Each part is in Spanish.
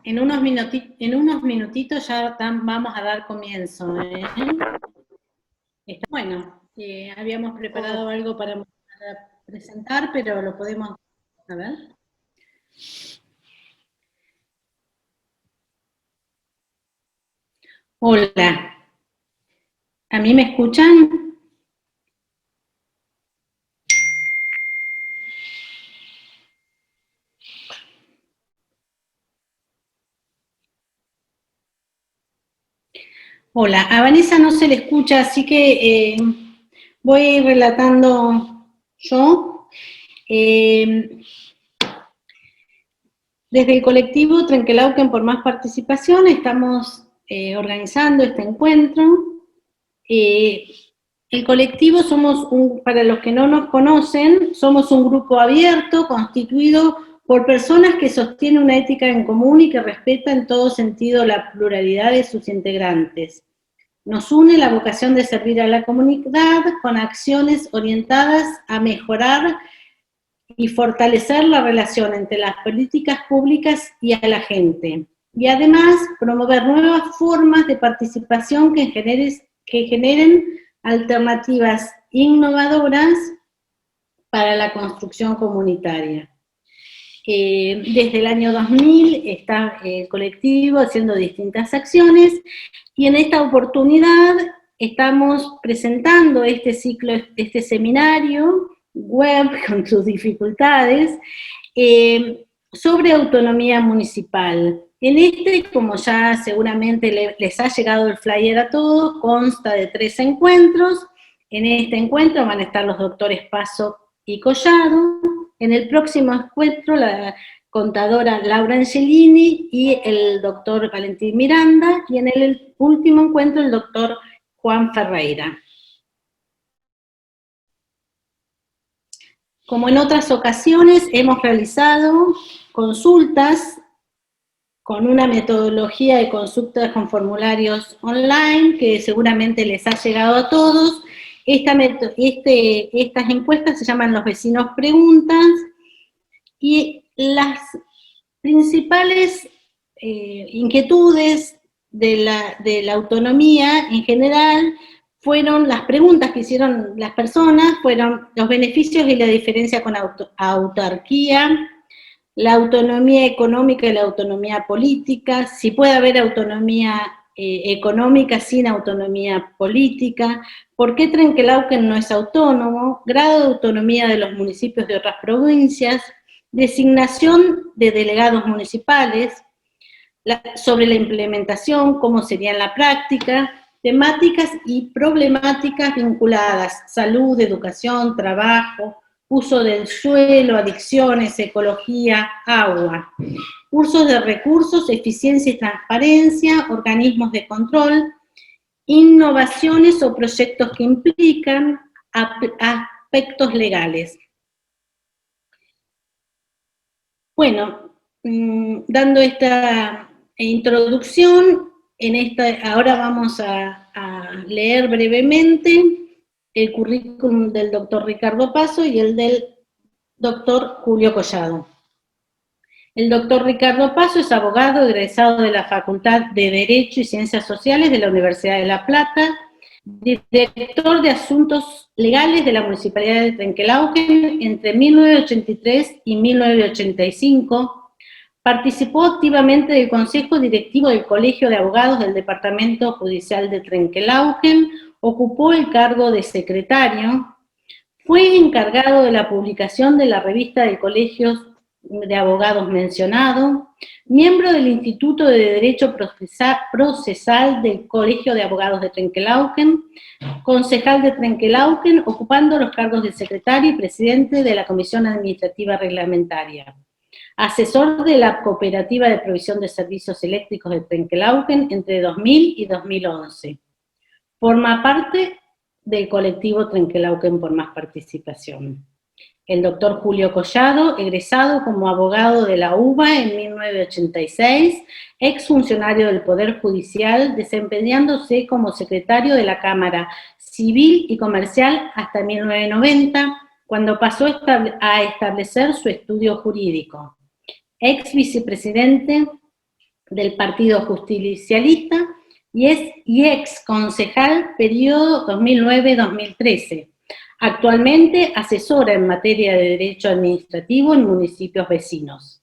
en unos minutitos ya vamos a dar comienzo. Bueno, habíamos preparado algo para presentar, pero lo podemos... A ver. Hola. ¿A mí me escuchan? Hola, a Vanessa no se le escucha, así que voy a ir relatando yo. Desde el colectivo Trenquelauquen por Más Participación estamos organizando este encuentro. El colectivo para los que no nos conocen, somos un grupo abierto constituido por personas que sostienen una ética en común y que respetan en todo sentido la pluralidad de sus integrantes. Nos une la vocación de servir a la comunidad con acciones orientadas a mejorar y fortalecer la relación entre las políticas públicas y a la gente. Y además, promover nuevas formas de participación que generen alternativas innovadoras para la construcción comunitaria. Desde el año 2000 está el colectivo haciendo distintas acciones y en esta oportunidad estamos presentando este ciclo, este seminario web con sus dificultades sobre autonomía municipal. En este, como ya seguramente les ha llegado el flyer a todos, consta de 3 encuentros. En este encuentro van a estar los doctores Paso y Collado. En el próximo encuentro, la contadora Laura Angelini y el doctor Valentín Miranda, y en el último encuentro el doctor Juan Ferreira. Como en otras ocasiones, hemos realizado consultas con una metodología de consultas con formularios online, que seguramente les ha llegado a todos. Estas encuestas se llaman Los Vecinos Preguntas, y las principales inquietudes de la autonomía en general fueron, las preguntas que hicieron las personas fueron los beneficios y la diferencia con autarquía, la autonomía económica y la autonomía política, si puede haber autonomía económica sin autonomía política, por qué Trenquelauquen no es autónomo, grado de autonomía de los municipios de otras provincias, designación de delegados municipales, sobre la implementación, cómo sería en la práctica, temáticas y problemáticas vinculadas, salud, educación, trabajo, uso del suelo, adicciones, ecología, agua, usos de recursos, eficiencia y transparencia, organismos de control, innovaciones o proyectos que implican aspectos legales. Bueno, dando esta introducción, ahora vamos a leer brevemente el currículum del doctor Ricardo Paso y el del doctor Julio Collado. El doctor Ricardo Paso es abogado egresado de la Facultad de Derecho y Ciencias Sociales de la Universidad de La Plata, director de Asuntos Legales de la Municipalidad de Trenquelauquen entre 1983 y 1985, participó activamente del Consejo Directivo del Colegio de Abogados del Departamento Judicial de Trenquelauquen, ocupó el cargo de secretario, fue encargado de la publicación de la revista del Colegio de Abogados mencionado, miembro del Instituto de Derecho Procesal del Colegio de Abogados de Trenquelauquen, concejal de Trenquelauquen, ocupando los cargos de secretario y presidente de la Comisión Administrativa Reglamentaria, asesor de la Cooperativa de Provisión de Servicios Eléctricos de Trenquelauquen entre 2000 y 2011. Forma parte del colectivo Trenquelauquen por Más Participación. El doctor Julio Collado, egresado como abogado de la UBA en 1986, exfuncionario del Poder Judicial, desempeñándose como secretario de la Cámara Civil y Comercial hasta 1990, cuando pasó a establecer su estudio jurídico. Ex vicepresidente del Partido Justicialista y ex concejal periodo 2009-2013. Actualmente asesora en materia de derecho administrativo en municipios vecinos.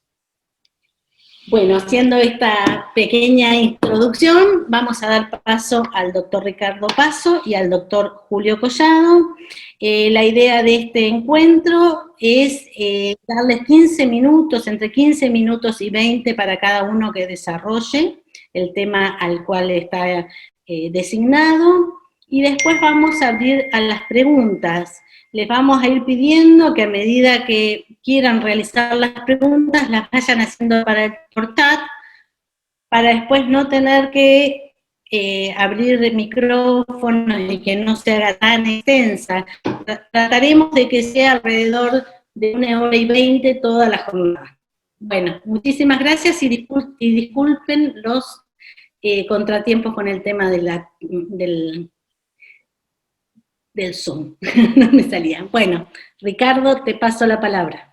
Bueno, haciendo esta pequeña introducción, vamos a dar paso al doctor Ricardo Paso y al doctor Julio Collado. La idea de este encuentro es darles 15 minutos, entre 15 minutos y 20 para cada uno que desarrolle el tema al cual está designado, y después vamos a abrir a las preguntas. Les vamos a ir pidiendo que a medida que quieran realizar las preguntas, las vayan haciendo por chat, para después no tener que abrir el micrófono y que no se haga tan extensa. Trataremos de que sea alrededor de 1 hora y 20 toda la jornada. Bueno, muchísimas gracias y disculpen los contratiempos con el tema de del Zoom. No me salía. Bueno, Ricardo, te paso la palabra.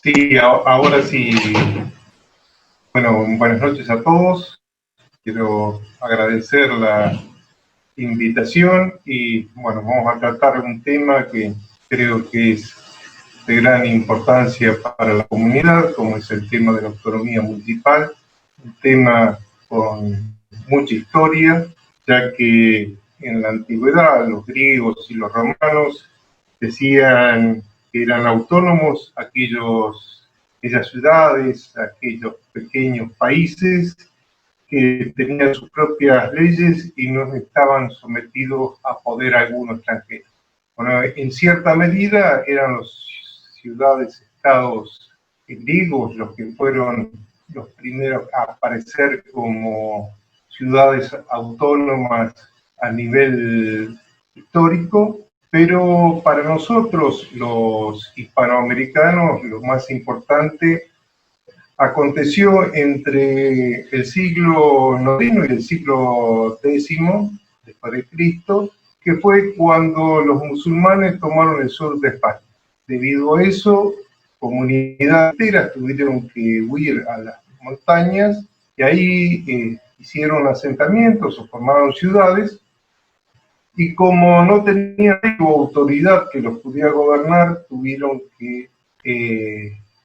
Sí, ahora sí. Bueno, buenas noches a todos. Quiero agradecer la invitación y, bueno, vamos a tratar un tema que creo que es de gran importancia para la comunidad, como es el tema de la autonomía municipal, un tema con mucha historia, ya que en la antigüedad los griegos y los romanos decían que eran autónomos aquellas ciudades, aquellos pequeños países que tenían sus propias leyes y no estaban sometidos a poder alguno extranjero. Bueno, en cierta medida eran los ciudades-estados griegos los que fueron los primeros a aparecer como ciudades autónomas a nivel histórico, pero para nosotros, los hispanoamericanos, lo más importante aconteció entre el siglo IX y el siglo X después de Cristo, que fue cuando los musulmanes tomaron el sur de España. Debido a eso, comunidades enteras tuvieron que huir a las montañas y ahí hicieron asentamientos o formaron ciudades, y como no tenían autoridad que los pudiera gobernar, tuvieron que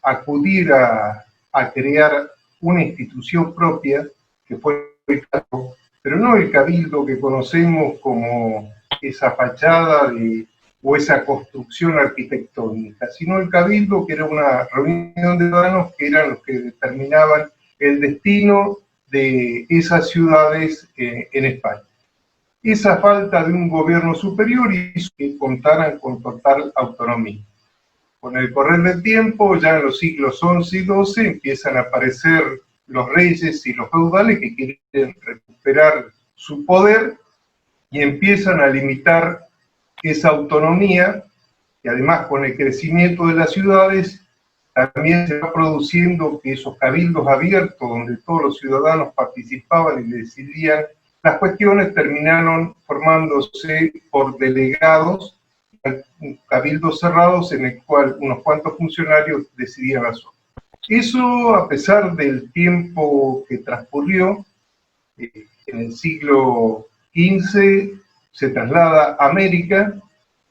acudir a crear una institución propia, que fue el cabildo, pero no el cabildo que conocemos como esa fachada o esa construcción arquitectónica, sino el cabildo, que era una reunión de ciudadanos que eran los que determinaban el destino de esas ciudades en España. Esa falta de un gobierno superior hizo que contaran con total autonomía. Con el correr del tiempo, ya en los siglos XI y XII, empiezan a aparecer los reyes y los feudales que quieren recuperar su poder y empiezan a limitar esa autonomía, y además con el crecimiento de las ciudades, también se va produciendo que esos cabildos abiertos, donde todos los ciudadanos participaban y decidían las cuestiones, terminaron formándose por delegados, cabildos cerrados en el cual unos cuantos funcionarios decidían las cosas. Eso, a pesar del tiempo que transcurrió, en el siglo XV se traslada a América,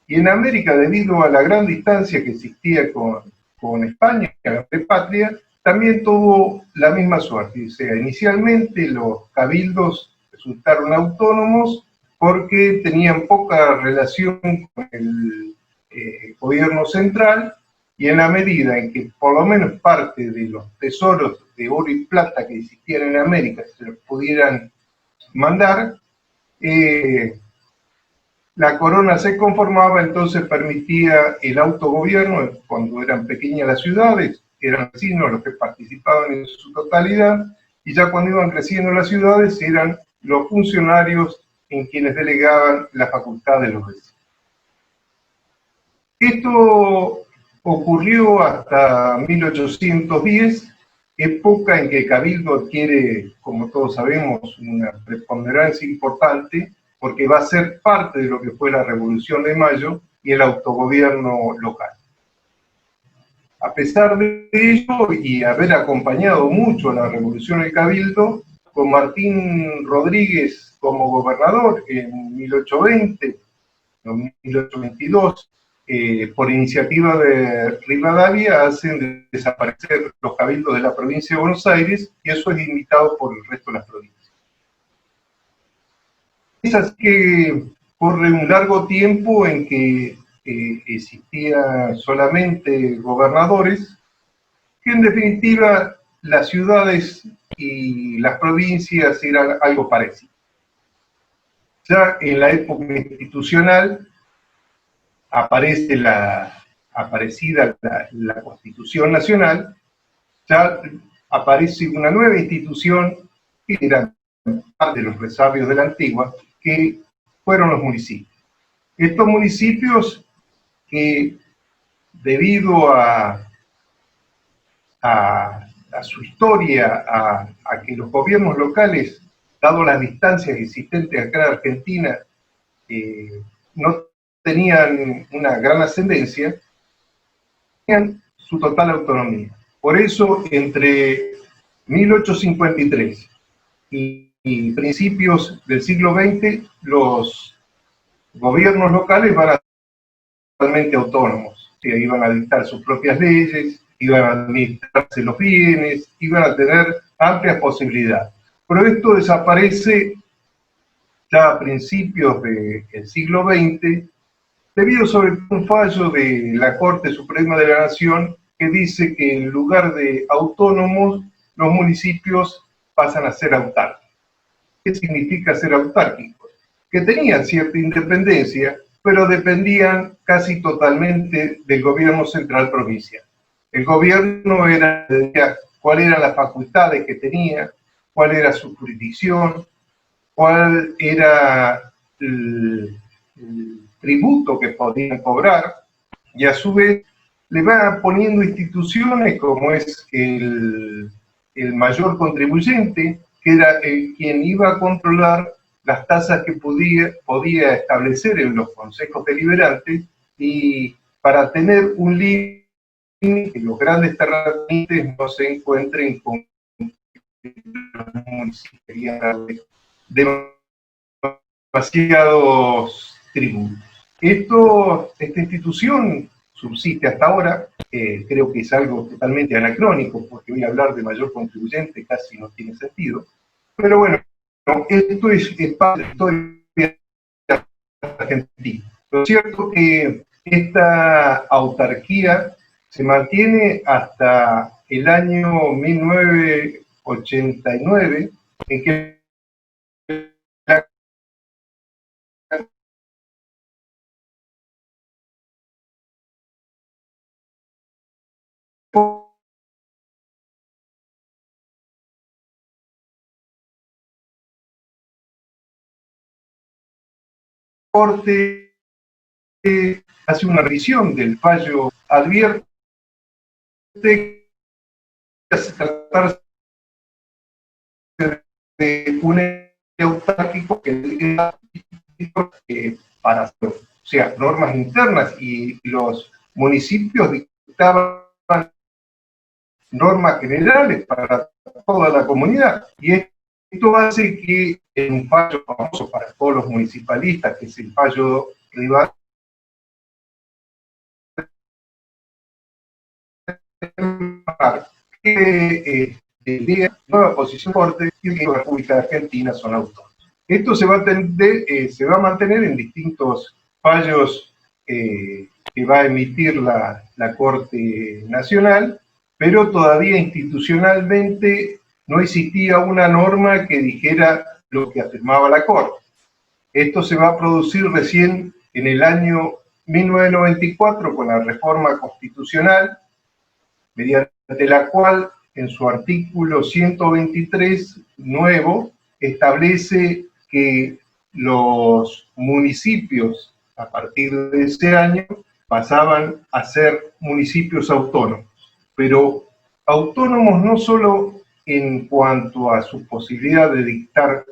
y en América, debido a la gran distancia que existía con España, la patria, también tuvo la misma suerte. O sea, inicialmente los cabildos resultaron autónomos porque tenían poca relación con el gobierno central, y en la medida en que por lo menos parte de los tesoros de oro y plata que existían en América se los pudieran mandar, la corona se conformaba, entonces permitía el autogobierno cuando eran pequeñas las ciudades, eran vecinos los que participaban en su totalidad, y ya cuando iban creciendo las ciudades eran los funcionarios en quienes delegaban la facultad de los vecinos. Esto ocurrió hasta 1810, época en que el Cabildo adquiere, como todos sabemos, una preponderancia importante, porque va a ser parte de lo que fue la Revolución de Mayo y el autogobierno local. A pesar de ello, y haber acompañado mucho a la Revolución del Cabildo, con Martín Rodríguez como gobernador en 1820, en 1822, por iniciativa de Rivadavia, hacen desaparecer los cabildos de la provincia de Buenos Aires, y eso es imitado por el resto de las provincias. Es así que corre un largo tiempo en que existían solamente gobernadores, que en definitiva las ciudades y las provincias eran algo parecido. Ya en la época institucional aparece la Constitución Nacional, ya aparece una nueva institución que era parte de los resabios de la antigua, que fueron los municipios. Estos municipios que, debido a su historia, a que los gobiernos locales, dado las distancias existentes acá en Argentina, no tenían una gran ascendencia, tenían su total autonomía. Por eso, entre 1853 y principios del siglo XX, los gobiernos locales van a ser totalmente autónomos. O sea, iban a dictar sus propias leyes, iban a administrarse los bienes, iban a tener amplias posibilidades. Pero esto desaparece ya a principios del siglo XX, debido sobre un fallo de la Corte Suprema de la Nación que dice que en lugar de autónomos, los municipios pasan a ser autárquicos. ¿Qué significa ser autárquicos? Que tenían cierta independencia, pero dependían casi totalmente del gobierno central provincial. El gobierno decía cuáles eran las facultades que tenía, cuál era su jurisdicción, cuál era el tributo que podían cobrar, y a su vez le va poniendo instituciones como es el mayor contribuyente, que era quien iba a controlar las tasas que podía establecer en los consejos deliberantes, y para tener un límite que los grandes terratenientes no se encuentren con los municipios demasiados tributos. Esta institución subsiste hasta ahora, creo que es algo totalmente anacrónico, porque voy a hablar de mayor contribuyente, casi no tiene sentido, pero bueno, esto es parte de la historia argentina. Lo cierto es que esta autarquía se mantiene hasta el año 1989, en que la Corte hace una revisión del fallo, advierte que se tratarse de un autárquico que para, o sea, normas internas, y los municipios dictaban normas generales para toda la comunidad. Y esto hace que en un fallo famoso para todos los municipalistas, que es el fallo Rivadavia, que la nueva posición corte y que la República de Argentina son autónomos. Esto se va a mantener en distintos fallos que va a emitir la Corte Nacional, pero todavía institucionalmente no existía una norma que dijera lo que afirmaba la Corte. Esto se va a producir recién en el año 1994 con la reforma constitucional, mediante la cual en su artículo 123 nuevo establece que los municipios a partir de ese año pasaban a ser municipios autónomos, pero autónomos no solo en cuanto a su posibilidad de dictar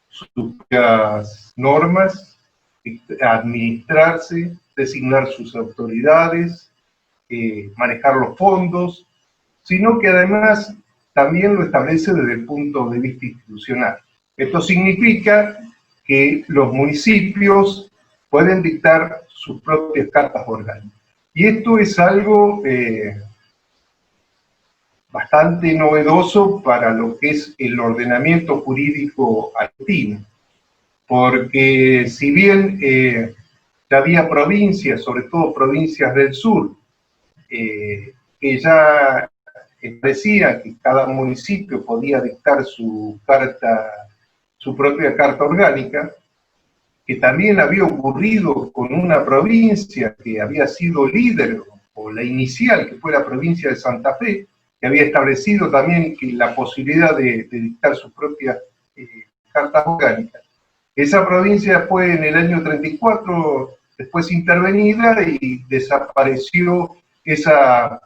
sus propias normas, administrarse, designar sus autoridades, manejar los fondos, sino que además también lo establece desde el punto de vista institucional. Esto significa que los municipios pueden dictar sus propias cartas orgánicas. Y esto es algo bastante novedoso para lo que es el ordenamiento jurídico argentino, porque si bien ya había provincias, sobre todo provincias del sur, que ya decía que cada municipio podía dictar su propia carta orgánica, que también había ocurrido con una provincia que había sido líder, o la inicial, que fue la provincia de Santa Fe, que había establecido también que la posibilidad de dictar sus propias cartas orgánicas. Esa provincia fue en el año 34 después intervenida y desapareció esa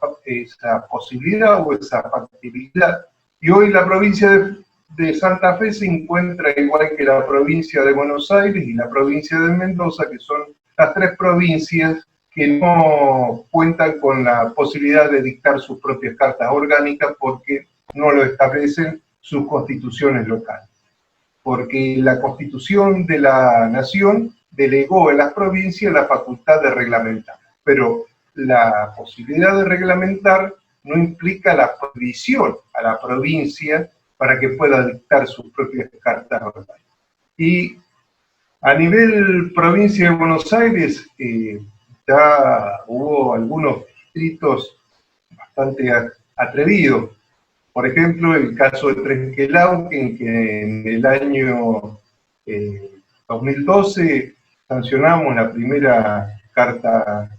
posibilidad o esa factibilidad. Y hoy la provincia de Santa Fe se encuentra igual que la provincia de Buenos Aires y la provincia de Mendoza, que son las tres provincias que no cuentan con la posibilidad de dictar sus propias cartas orgánicas porque no lo establecen sus constituciones locales. Porque la Constitución de la Nación delegó en las provincias la facultad de reglamentar, pero la posibilidad de reglamentar no implica la prohibición a la provincia para que pueda dictar sus propias cartas orgánicas. Y a nivel provincia de Buenos Aires, ya hubo algunos distritos bastante atrevidos. Por ejemplo, el caso de Trenquelauquen, que en el año 2012 sancionamos la primera carta,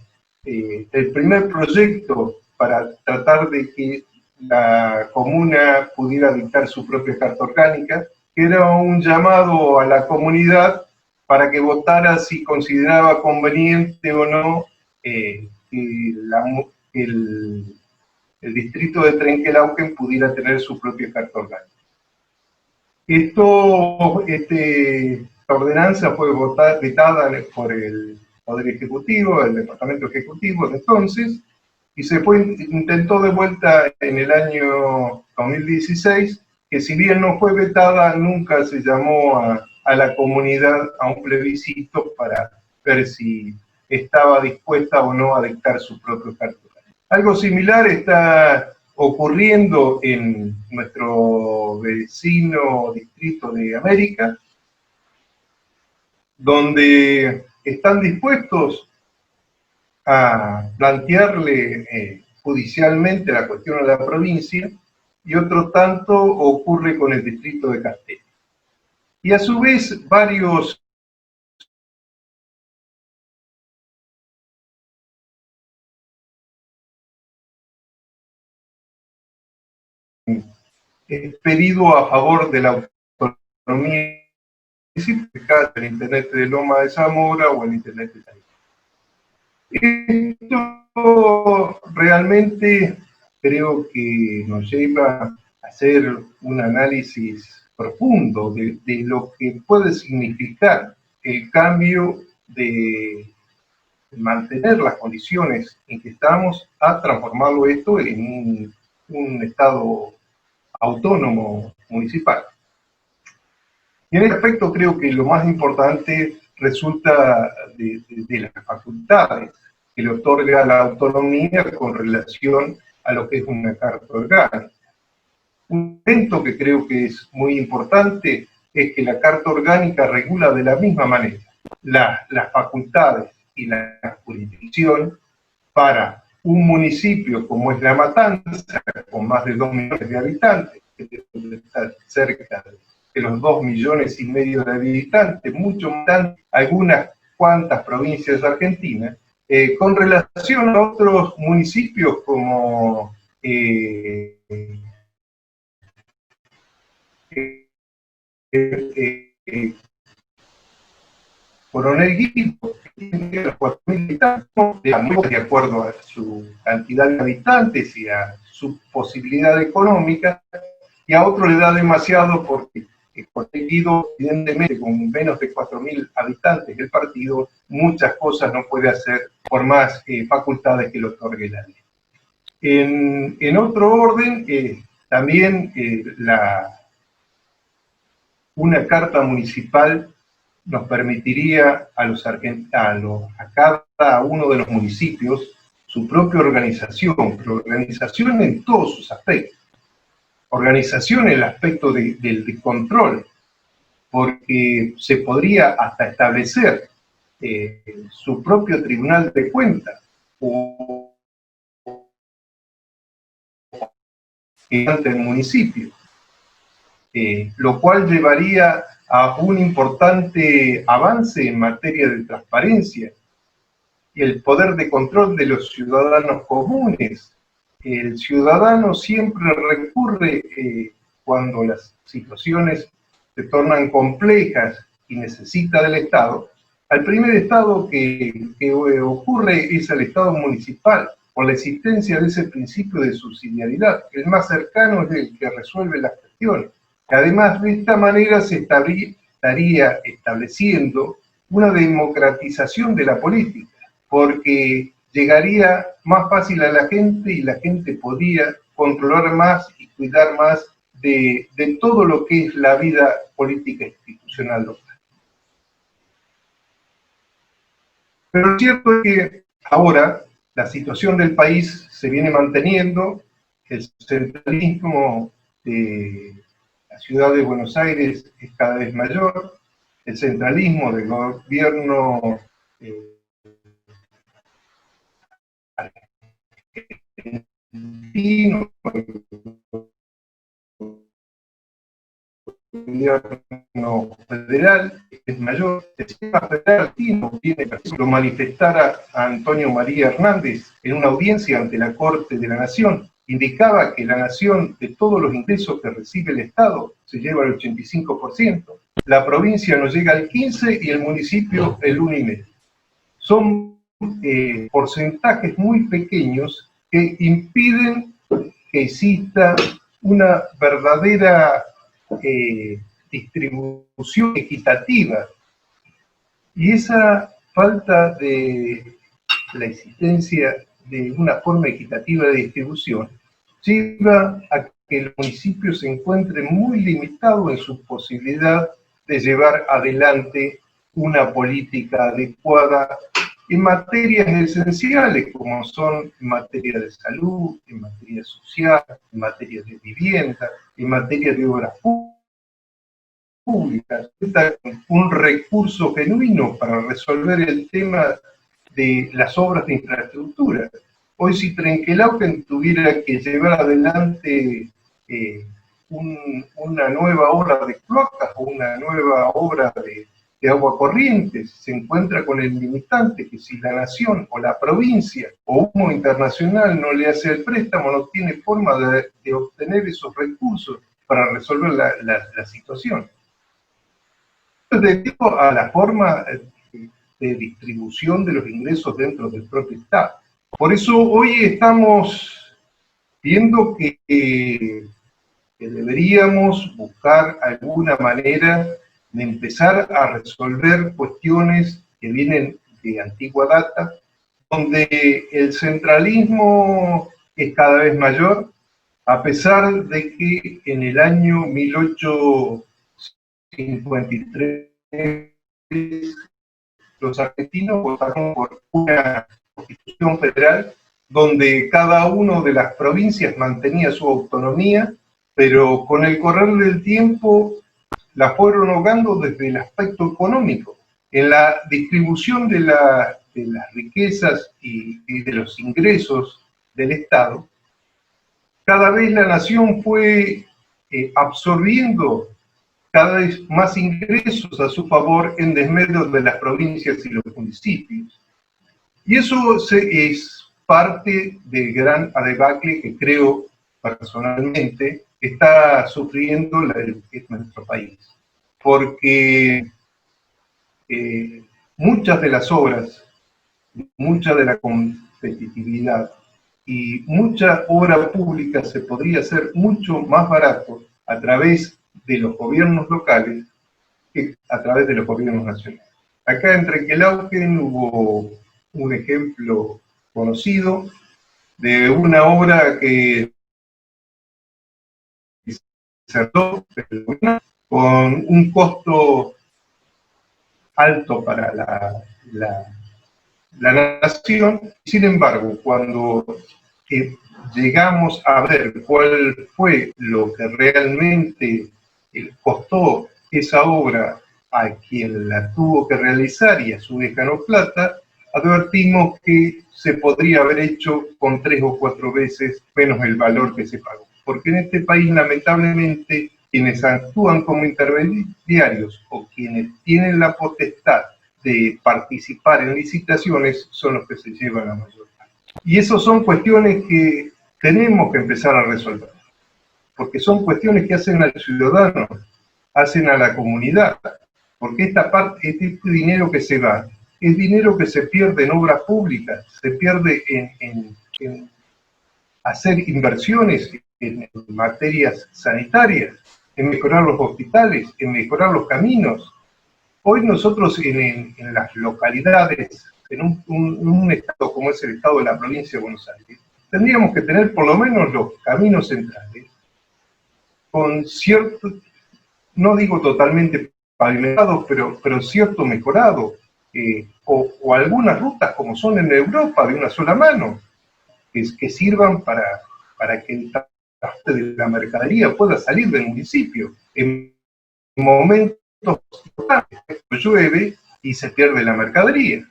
el primer proyecto para tratar de que la comuna pudiera dictar su propia carta orgánica, que era un llamado a la comunidad para que votara si consideraba conveniente o no que el distrito de Trenquelauquen pudiera tener su propia carta orgánica. Esta ordenanza fue vetada por el Poder Ejecutivo, el Departamento Ejecutivo de entonces, y se intentó de vuelta en el año 2016, que si bien no fue vetada, nunca se llamó a la comunidad a un plebiscito para ver si estaba dispuesta o no a dictar su propio carta orgánica. Algo similar está ocurriendo en nuestro vecino distrito de América, donde están dispuestos a plantearle judicialmente la cuestión a la provincia, y otro tanto ocurre con el distrito de Castell. Y a su vez varios pedido a favor de la autonomía municipal, el intendente de Loma de Zamora o el intendente de Tarija. Esto realmente creo que nos lleva a hacer un análisis profundo de lo que puede significar el cambio de mantener las condiciones en que estamos a transformarlo esto en un Estado autónomo municipal. Y en este aspecto creo que lo más importante resulta de las facultades que le otorga la autonomía con relación a lo que es una carta orgánica. Un evento que creo que es muy importante es que la carta orgánica regula de la misma manera las facultades y la jurisdicción para un municipio como es La Matanza, con más de 2 millones de habitantes, que está cerca de los 2,5 millones de habitantes, mucho más algunas cuantas provincias argentinas, con relación a otros municipios como Coronel Guido, que tiene los 4.000 habitantes, de acuerdo a su cantidad de habitantes y a su posibilidad económica, y a otro le da demasiado porque Coronel Guido, evidentemente, con menos de 4.000 habitantes del partido, muchas cosas no puede hacer por más facultades que le otorgue la ley. En otro orden, también una carta municipal nos permitiría a cada uno de los municipios su propia organización, pero organización en todos sus aspectos. Organización en el aspecto del control, porque se podría hasta establecer su propio tribunal de cuentas ante el municipio, lo cual llevaría a un importante avance en materia de transparencia y el poder de control de los ciudadanos comunes. El ciudadano siempre recurre, cuando las situaciones se tornan complejas y necesita del Estado, al primer Estado que ocurre es el Estado municipal, por la existencia de ese principio de subsidiariedad. El más cercano es el que resuelve las cuestiones. Además, de esta manera se estaría estableciendo una democratización de la política, porque llegaría más fácil a la gente y la gente podría controlar más y cuidar más de todo lo que es la vida política institucional local. Pero lo cierto es que ahora la situación del país se viene manteniendo, el centralismo de la ciudad de Buenos Aires es cada vez mayor, el centralismo del gobierno argentino, el gobierno federal es mayor. El sistema federal argentino tiene, por ejemplo, manifestara a Antonio María Hernández en una audiencia ante la Corte de la Nación. Indicaba que la Nación, de todos los ingresos que recibe el Estado, se lleva el 85%. La provincia no llega al 15% y el municipio el 1,5%. Son porcentajes muy pequeños que impiden que exista una verdadera distribución equitativa. Y esa falta de la existencia de una forma equitativa de distribución lleva a que el municipio se encuentre muy limitado en su posibilidad de llevar adelante una política adecuada en materias esenciales como son en materia de salud, en materia social, en materia de vivienda, en materia de obras públicas. Un recurso genuino para resolver el tema de las obras de infraestructura. Hoy si Trenquelauquen tuviera que llevar adelante una nueva obra de cloacas o una nueva obra de agua corriente, se encuentra con el limitante que si la nación o la provincia o uno internacional no le hace el préstamo, no tiene forma de obtener esos recursos para resolver la situación. Debido a la forma de distribución de los ingresos dentro del propio Estado. Por eso hoy estamos viendo que deberíamos buscar alguna manera de empezar a resolver cuestiones que vienen de antigua data, donde el centralismo es cada vez mayor a pesar de que en el año 1853 los argentinos votaron por una constitución federal donde cada una de las provincias mantenía su autonomía, pero con el correr del tiempo la fueron ahogando desde el aspecto económico. En la distribución de las riquezas y de los ingresos del Estado, cada vez la nación fue absorbiendo cada vez más ingresos a su favor en desmedro de las provincias y los municipios. Y eso es parte del gran debacle que creo personalmente está sufriendo nuestro país. Porque muchas de las obras, mucha de la competitividad y mucha obra pública se podría hacer mucho más barato a través de los gobiernos locales que a través de los gobiernos nacionales. Acá en Trenquelauquen hubo un ejemplo conocido de una obra que se cerró con un costo alto para la nación. Sin embargo, cuando llegamos a ver cuál fue lo que realmente costó esa obra a quien la tuvo que realizar y a su vez ganó plata, advertimos que se podría haber hecho con 3 o 4 veces menos el valor que se pagó. Porque en este país, lamentablemente, quienes actúan como intermediarios o quienes tienen la potestad de participar en licitaciones son los que se llevan la mayor parte. Y esas son cuestiones que tenemos que empezar a resolver, porque son cuestiones que hacen al ciudadano, hacen a la comunidad, porque esta parte, este dinero que se va, es dinero que se pierde en obras públicas, se pierde en hacer inversiones en materias sanitarias, en mejorar los hospitales, en mejorar los caminos. Hoy nosotros en las localidades, en un estado como es el estado de la provincia de Buenos Aires, tendríamos que tener por lo menos los caminos centrales con cierto, no digo totalmente pavimentados, pero cierto mejorado, o algunas rutas como son en Europa de una sola mano, que sirvan para que el transporte de la mercadería pueda salir del municipio. En momentos llueve y se pierde la mercadería.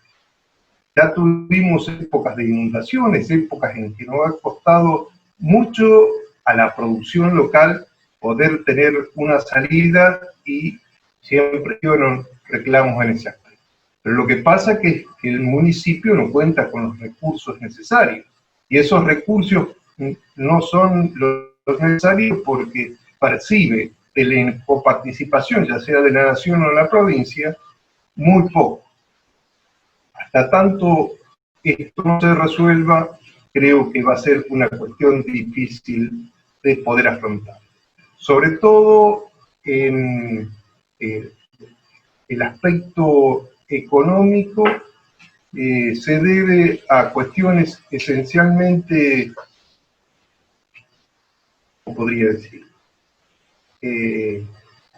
Ya tuvimos épocas de inundaciones, épocas en que nos ha costado mucho a la producción local poder tener una salida y siempre fueron reclamos en ese aspecto. Pero lo que pasa es que el municipio no cuenta con los recursos necesarios y esos recursos no son los necesarios porque percibe de la coparticipación, ya sea de la nación o de la provincia, muy poco. Hasta tanto esto no se resuelva, creo que va a ser una cuestión difícil de poder afrontar. Sobre todo en el aspecto económico, se debe a cuestiones esencialmente, ¿cómo podría decir?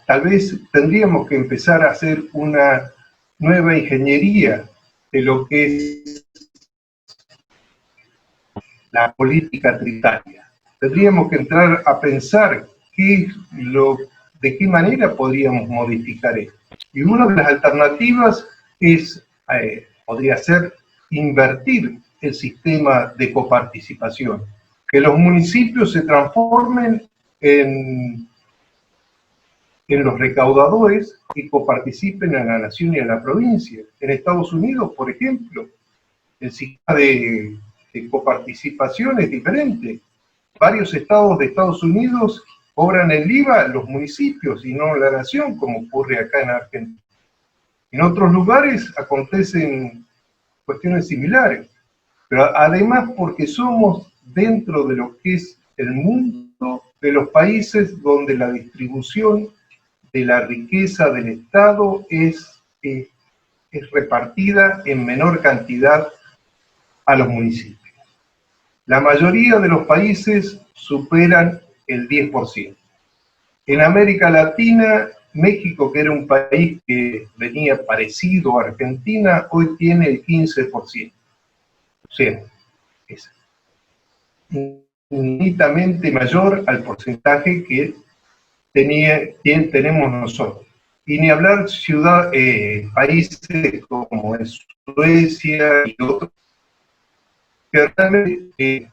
Tal vez tendríamos que empezar a hacer una nueva ingeniería de lo que es la política tributaria. Tendríamos que entrar a pensar de qué manera podríamos modificar esto. Y una de las alternativas podría ser invertir el sistema de coparticipación, que los municipios se transformen en los recaudadores y coparticipen a la nación y a la provincia. En Estados Unidos, por ejemplo, el sistema de coparticipación es diferente. Varios estados de Estados Unidos cobran el IVA los municipios y no la nación, como ocurre acá en Argentina. En otros lugares acontecen cuestiones similares, pero además porque somos dentro de lo que es el mundo de los países donde la distribución de la riqueza del Estado es repartida en menor cantidad a los municipios. La mayoría de los países superan el 10%. En América Latina, México, que era un país que venía parecido a Argentina, hoy tiene el 15%. O sea, es infinitamente mayor al porcentaje que tenemos nosotros. Y ni hablar países como es Suecia y otros, que realmente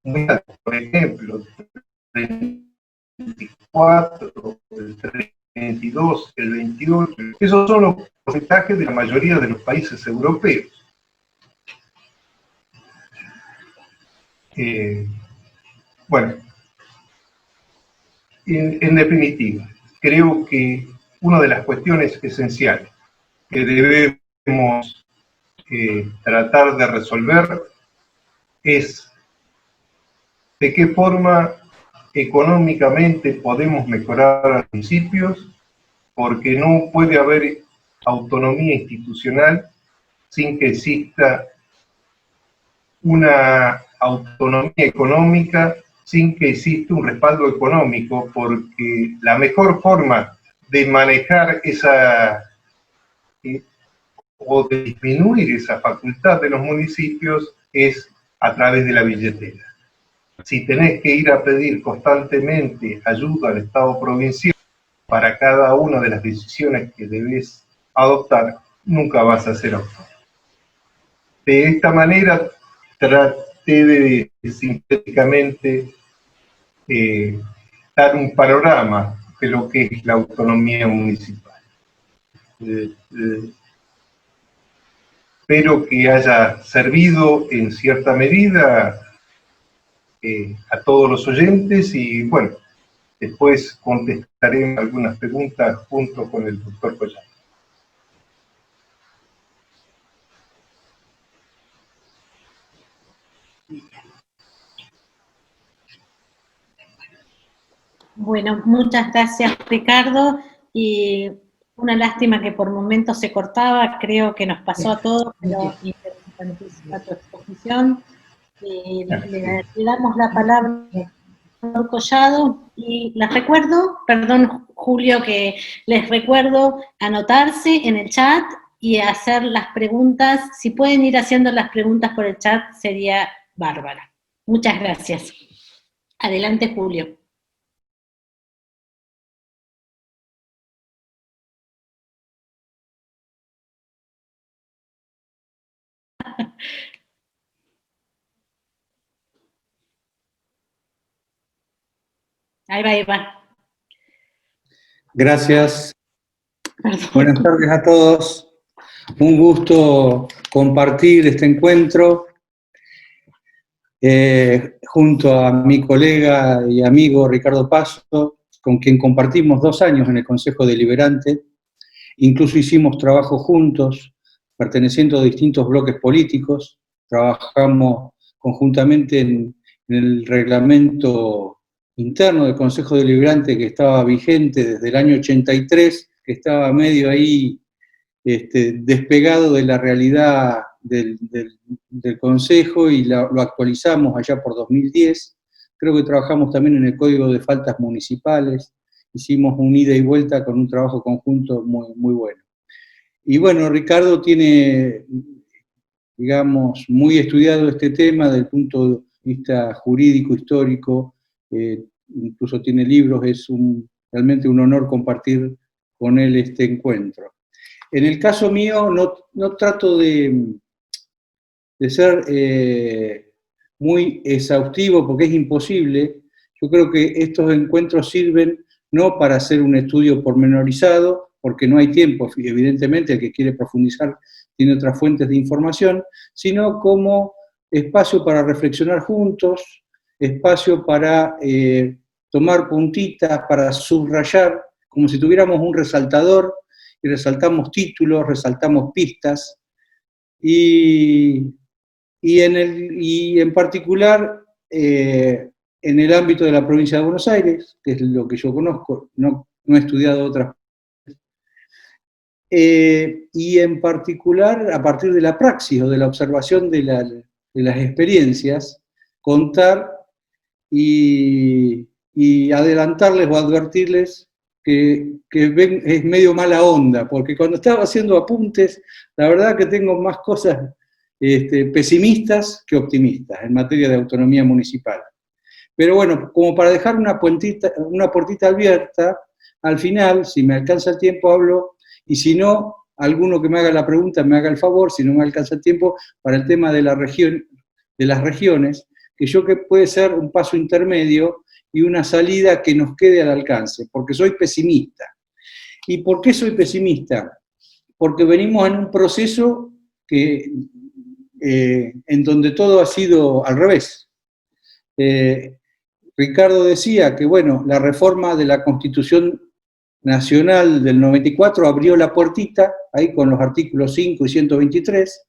muy alto. Por ejemplo, el 24, el 32, el 28, esos son los porcentajes de la mayoría de los países europeos. Bueno, en definitiva, creo que una de las cuestiones esenciales que debemos tratar de resolver es de qué forma económicamente podemos mejorar a los municipios, porque no puede haber autonomía institucional sin que exista una autonomía económica, sin que exista un respaldo económico, porque la mejor forma de manejar esa o de disminuir esa facultad de los municipios es a través de la billetera. Si tenés que ir a pedir constantemente ayuda al Estado provincial para cada una de las decisiones que debes adoptar, nunca vas a ser autónomo. De esta manera, traté de sintéticamente dar un panorama de lo que es la autonomía municipal. Espero que haya servido en cierta medida a todos los oyentes y bueno, después contestaré algunas preguntas junto con el doctor Collado. Bueno, muchas gracias, Ricardo, y una lástima que por momentos se cortaba, creo que nos pasó a todos, pero interesantísima tu exposición. Le damos la palabra al doctor Collado y les recuerdo, perdón Julio, que les recuerdo anotarse en el chat y hacer las preguntas. Si pueden ir haciendo las preguntas por el chat sería bárbaro. Muchas gracias. Adelante, Julio. Ahí va, ahí va. Gracias. Perdón. Buenas tardes a todos. Un gusto compartir este encuentro junto a mi colega y amigo Ricardo Paso, con quien compartimos 2 años en el Consejo Deliberante. Incluso hicimos trabajo juntos, perteneciendo a distintos bloques políticos. Trabajamos conjuntamente en el reglamento interno del Consejo Deliberante que estaba vigente desde el año 83, que estaba medio ahí despegado de la realidad del Consejo y lo actualizamos allá por 2010. Creo que trabajamos también en el Código de Faltas Municipales, hicimos un ida y vuelta con un trabajo conjunto muy, muy bueno. Y bueno, Ricardo tiene, digamos, muy estudiado este tema desde el punto de vista jurídico, histórico, incluso tiene libros, es realmente un honor compartir con él este encuentro. En el caso mío, no trato de ser muy exhaustivo porque es imposible. Yo creo que estos encuentros sirven no para hacer un estudio pormenorizado, porque no hay tiempo, evidentemente el que quiere profundizar tiene otras fuentes de información, sino como espacio para reflexionar juntos, espacio para tomar puntitas, para subrayar, como si tuviéramos un resaltador, y resaltamos títulos, resaltamos pistas, y en particular en el ámbito de la provincia de Buenos Aires, que es lo que yo conozco, no he estudiado otras. y en particular a partir de la praxis o de la observación de las experiencias, contar y adelantarles o advertirles que es medio mala onda, porque cuando estaba haciendo apuntes, la verdad que tengo más cosas pesimistas que optimistas en materia de autonomía municipal. Pero bueno, como para dejar una puertita abierta, al final, si me alcanza el tiempo, hablo, y si no, alguno que me haga la pregunta me haga el favor, si no me alcanza el tiempo, para el tema de la región, de las regiones, que yo que puede ser un paso intermedio y una salida que nos quede al alcance, porque soy pesimista. ¿Y por qué soy pesimista? Porque venimos en un proceso en donde todo ha sido al revés. Ricardo decía que, bueno, la reforma de la Constitución Nacional del 94 abrió la puertita, ahí con los artículos 5 y 123,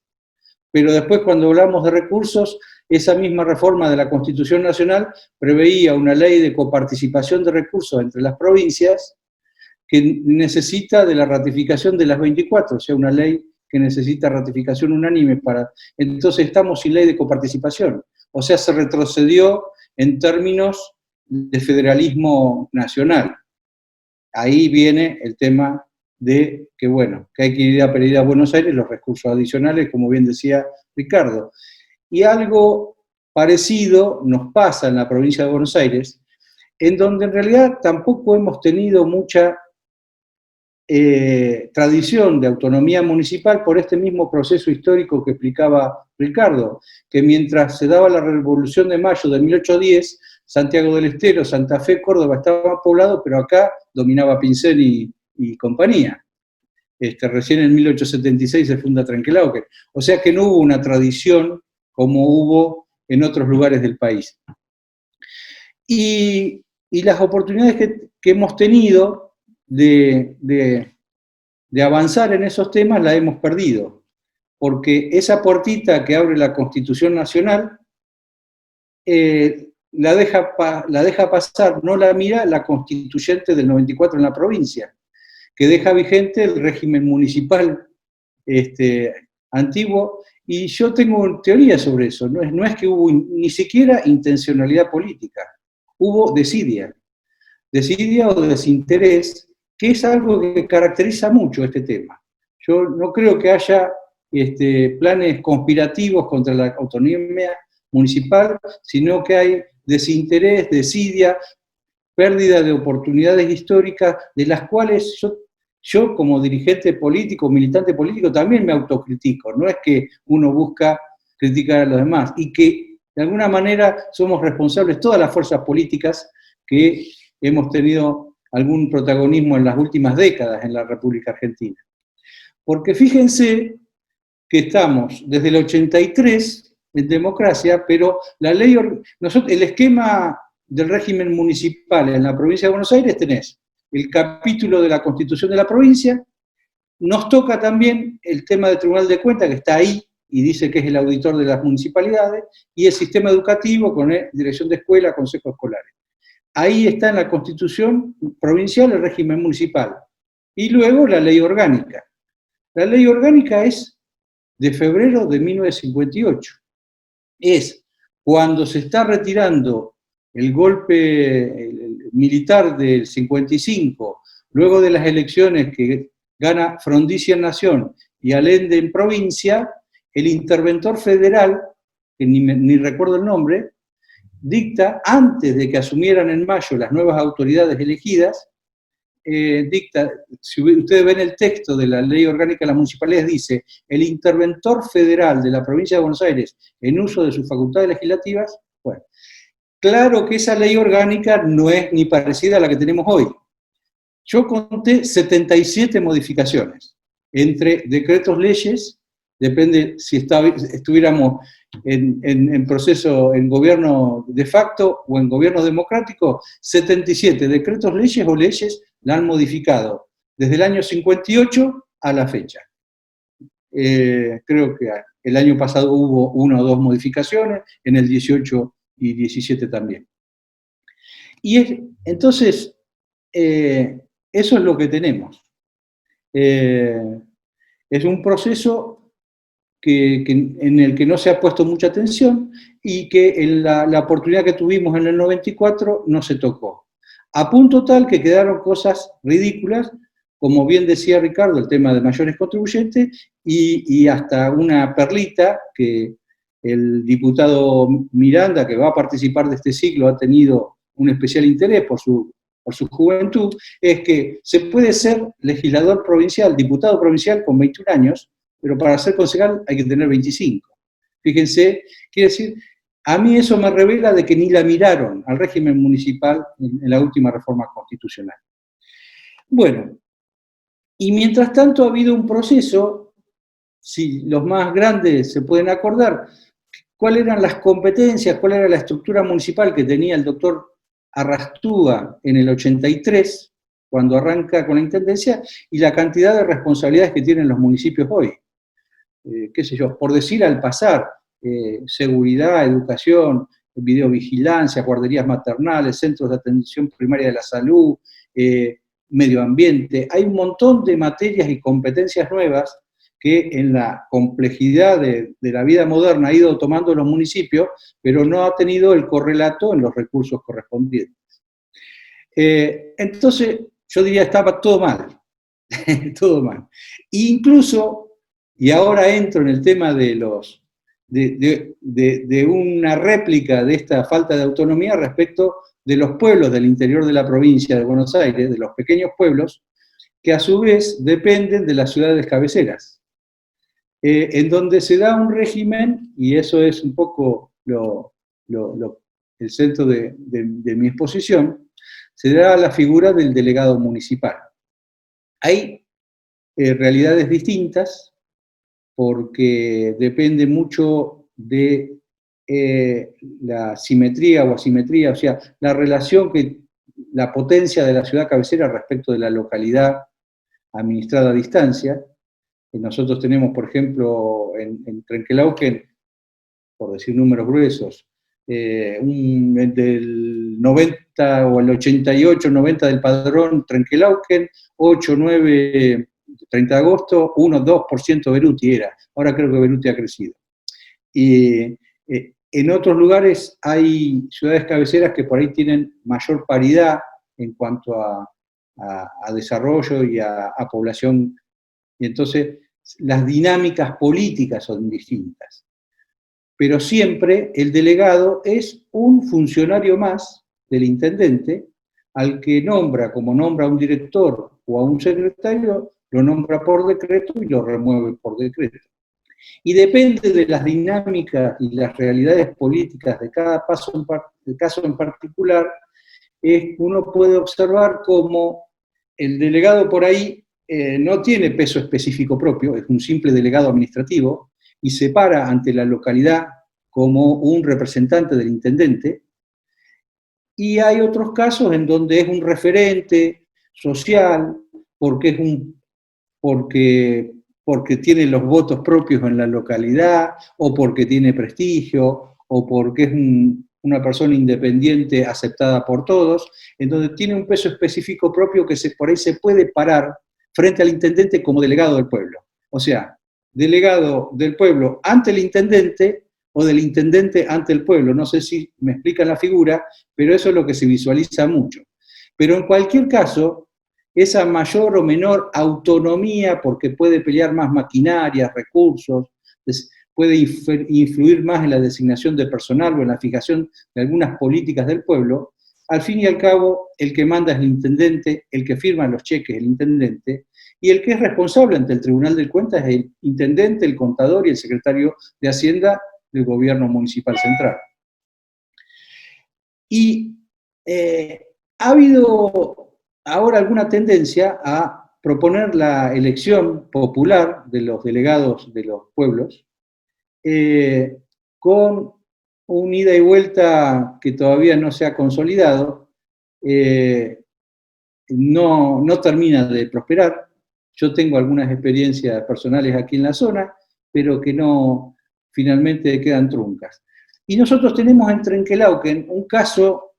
pero después cuando hablamos de recursos, esa misma reforma de la Constitución Nacional preveía una ley de coparticipación de recursos entre las provincias que necesita de la ratificación de las 24, o sea, una ley que necesita ratificación unánime para... Entonces estamos sin ley de coparticipación, o sea, se retrocedió en términos de federalismo nacional. Ahí viene el tema de que, bueno, que hay que ir a pedir a Buenos Aires los recursos adicionales, como bien decía Ricardo. Y algo parecido nos pasa en la provincia de Buenos Aires, en donde en realidad tampoco hemos tenido mucha tradición de autonomía municipal por este mismo proceso histórico que explicaba Ricardo, que mientras se daba la Revolución de Mayo de 1810, Santiago del Estero, Santa Fe, Córdoba estaban poblados, pero acá dominaba Pincel y compañía. Recién en 1876 se funda Trenquelauquen. O sea que no hubo una tradición como hubo en otros lugares del país. Y las oportunidades que hemos tenido de avanzar en esos temas la hemos perdido, porque esa puertita que abre la Constitución Nacional la deja pasar, no la mira la constituyente del 94 en la provincia, que deja vigente el régimen municipal antiguo, y yo tengo teoría sobre eso, no es que hubo ni siquiera intencionalidad política, hubo desidia o desinterés, que es algo que caracteriza mucho este tema. Yo no creo que haya planes conspirativos contra la autonomía municipal, sino que hay desinterés, desidia, pérdida de oportunidades históricas, de las cuales yo como dirigente político, militante político, también me autocritico. No es que uno busca criticar a los demás, y que de alguna manera somos responsables todas las fuerzas políticas que hemos tenido algún protagonismo en las últimas décadas en la República Argentina. Porque fíjense que estamos desde el 83 en democracia, pero la ley, el esquema del régimen municipal en la provincia de Buenos Aires tenés el capítulo de la Constitución de la provincia, nos toca también el tema del Tribunal de Cuentas, que está ahí y dice que es el auditor de las municipalidades, y el sistema educativo con dirección de escuela, consejos escolares. Ahí está en la Constitución provincial el régimen municipal. Y luego la ley orgánica. La ley orgánica es de febrero de 1958. Es cuando se está retirando el golpe militar del 55, luego de las elecciones que gana Frondizi en Nación y Allende en provincia, el interventor federal, que ni recuerdo el nombre, dicta, antes de que asumieran en mayo las nuevas autoridades elegidas, dicta, si ustedes ven el texto de la Ley Orgánica de las Municipalidades, dice: el interventor federal de la provincia de Buenos Aires en uso de sus facultades legislativas. Bueno, claro que esa ley orgánica no es ni parecida a la que tenemos hoy. Yo conté 77 modificaciones, entre decretos, leyes, depende si estuviéramos en proceso, en gobierno de facto o en gobierno democrático, 77 decretos, leyes o leyes la han modificado desde el año 58 a la fecha. Creo que el año pasado hubo 1 o 2 modificaciones, en el 18 y 17 también. Y entonces, eso es lo que tenemos. Es un proceso en el que no se ha puesto mucha atención y que en la oportunidad que tuvimos en el 94 no se tocó. A punto tal que quedaron cosas ridículas, como bien decía Ricardo, el tema de mayores contribuyentes, y hasta una perlita que el diputado Miranda, que va a participar de este ciclo, ha tenido un especial interés por su juventud, es que se puede ser legislador provincial, diputado provincial con 21 años, pero para ser concejal hay que tener 25. Fíjense, quiere decir, a mí eso me revela de que ni la miraron al régimen municipal en la última reforma constitucional. Bueno, y mientras tanto ha habido un proceso, si los más grandes se pueden acordar, cuáles eran las competencias, cuál era la estructura municipal que tenía el doctor Arrastúa en el 83, cuando arranca con la intendencia, y la cantidad de responsabilidades que tienen los municipios hoy. Qué sé yo, por decir al pasar, seguridad, educación, videovigilancia, guarderías maternales, centros de atención primaria de la salud, medio ambiente. Hay un montón de materias y competencias nuevas que en la complejidad de la vida moderna ha ido tomando los municipios, pero no ha tenido el correlato en los recursos correspondientes. Entonces, yo diría, estaba todo mal, todo mal. Incluso, y ahora entro en el tema de una réplica de esta falta de autonomía respecto de los pueblos del interior de la provincia de Buenos Aires, de los pequeños pueblos, que a su vez dependen de las ciudades cabeceras, en donde se da un régimen, y eso es un poco el centro de mi exposición, se da la figura del delegado municipal. Hay realidades distintas, porque depende mucho de la simetría o asimetría, o sea, la relación la potencia de la ciudad cabecera respecto de la localidad administrada a distancia. Nosotros tenemos, por ejemplo, en Trenquelauquen, por decir números gruesos, del 90 o el 88, 90 del padrón Trenquelauquen, 8, 9, 30 de agosto, 1, 2% Beruti era. Ahora creo que Beruti ha crecido. Y en otros lugares hay ciudades cabeceras que por ahí tienen mayor paridad en cuanto a desarrollo y a población. Y entonces las dinámicas políticas son distintas. Pero siempre el delegado es un funcionario más del intendente, al que nombra, como nombra a un director o a un secretario, lo nombra por decreto y lo remueve por decreto. Y depende de las dinámicas y las realidades políticas de cada caso en particular, uno puede observar cómo el delegado por ahí no tiene peso específico propio, es un simple delegado administrativo, y se para ante la localidad como un representante del intendente, y hay otros casos en donde es un referente social, porque tiene los votos propios en la localidad, o porque tiene prestigio, o porque es una persona independiente aceptada por todos, en donde tiene un peso específico propio que por ahí se puede parar frente al intendente como delegado del pueblo. O sea, delegado del pueblo ante el intendente o del intendente ante el pueblo. No sé si me explican la figura, pero eso es lo que se visualiza mucho. Pero en cualquier caso, esa mayor o menor autonomía, porque puede pelear más maquinarias, recursos, puede influir más en la designación de personal o en la fijación de algunas políticas del pueblo, al fin y al cabo, el que manda es el intendente, el que firma los cheques es el intendente, y el que es responsable ante el Tribunal de Cuentas es el intendente, el contador y el secretario de Hacienda del gobierno municipal central. Y ha habido ahora alguna tendencia a proponer la elección popular de los delegados de los pueblos con un ida y vuelta que todavía no se ha consolidado, no termina de prosperar. Yo tengo algunas experiencias personales aquí en la zona, pero que no finalmente quedan truncas. Y nosotros tenemos en Trenquelauquen un caso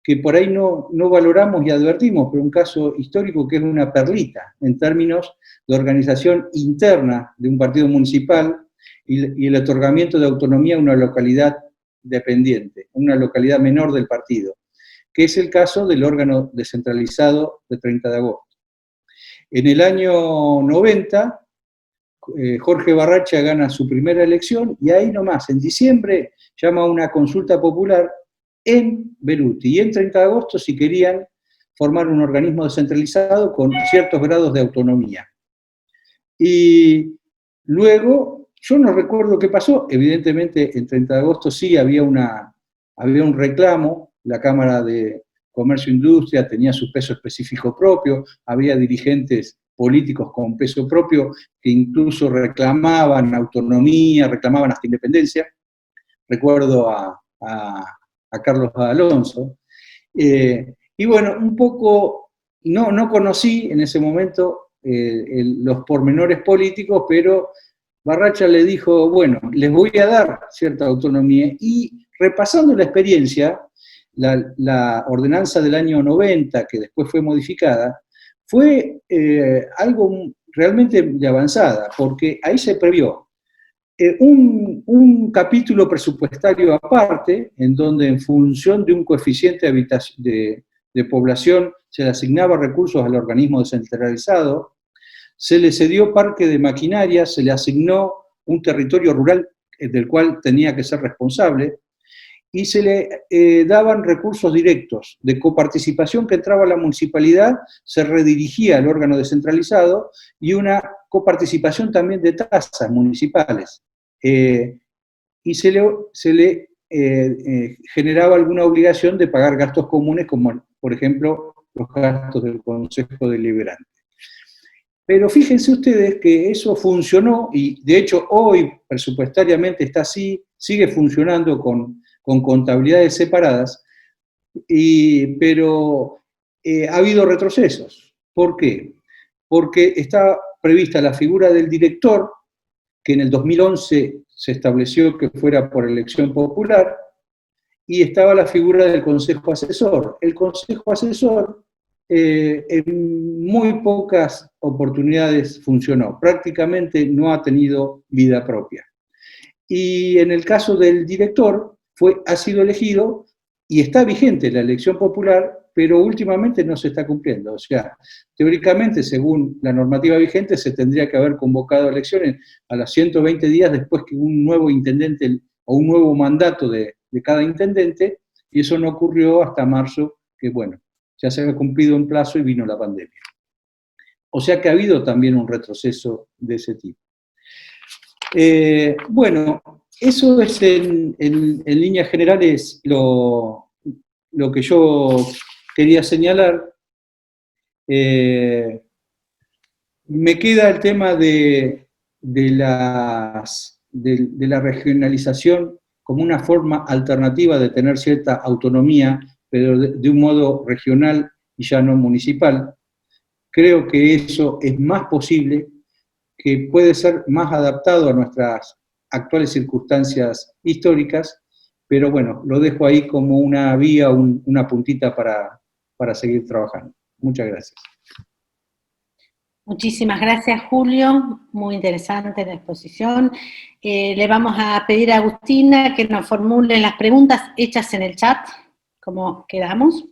que por ahí no valoramos y advertimos, pero un caso histórico que es una perlita en términos de organización interna de un partido municipal y el otorgamiento de autonomía a una localidad dependiente, una localidad menor del partido, que es el caso del órgano descentralizado de 30 de agosto. En el año 90, Jorge Barracha gana su primera elección y ahí nomás, en diciembre, llama a una consulta popular en Beruti y en 30 de agosto si querían formar un organismo descentralizado con ciertos grados de autonomía. Y luego, yo no recuerdo qué pasó, evidentemente en 30 de agosto sí había un reclamo, la Cámara de Comercio e Industria tenía su peso específico propio, había dirigentes políticos con peso propio que incluso reclamaban autonomía, reclamaban hasta independencia. Recuerdo a Carlos Alonso. Y bueno, un poco, no conocí en ese momento los pormenores políticos, pero Barracha le dijo, bueno, les voy a dar cierta autonomía, y repasando la experiencia, la ordenanza del año 90, que después fue modificada, fue algo realmente de avanzada, porque ahí se previó un capítulo presupuestario aparte, en donde en función de un coeficiente de población se le asignaba recursos al organismo descentralizado, se le cedió parque de maquinaria, se le asignó un territorio rural del cual tenía que ser responsable, y se le daban recursos directos de coparticipación que entraba a la municipalidad, se redirigía al órgano descentralizado, y una coparticipación también de tasas municipales. Y se le generaba alguna obligación de pagar gastos comunes, como por ejemplo los gastos del Consejo Deliberante. Pero fíjense ustedes que eso funcionó, y de hecho hoy presupuestariamente está así, sigue funcionando con contabilidades separadas, pero ha habido retrocesos. ¿Por qué? Porque está prevista la figura del director, que en el 2011 se estableció que fuera por elección popular, y estaba la figura del consejo asesor. El consejo asesor en muy pocas oportunidades funcionó, prácticamente no ha tenido vida propia. Y en el caso del director, ha sido elegido y está vigente la elección popular, pero últimamente no se está cumpliendo. O sea, teóricamente, según la normativa vigente, se tendría que haber convocado elecciones a los 120 días después que un nuevo intendente o un nuevo mandato de cada intendente, y eso no ocurrió hasta marzo, que bueno, ya se había cumplido un plazo y vino la pandemia. O sea que ha habido también un retroceso de ese tipo. Bueno, eso es en líneas generales lo que yo quería señalar. Me queda el tema de la regionalización como una forma alternativa de tener cierta autonomía, pero de un modo regional y ya no municipal. Creo que eso es más posible, que puede ser más adaptado a nuestras actuales circunstancias históricas, pero bueno, lo dejo ahí como una vía, una puntita para seguir trabajando. Muchas gracias. Muchísimas gracias, Julio. Muy interesante la exposición. Le vamos a pedir a Agustina que nos formule las preguntas hechas en el chat, como quedamos.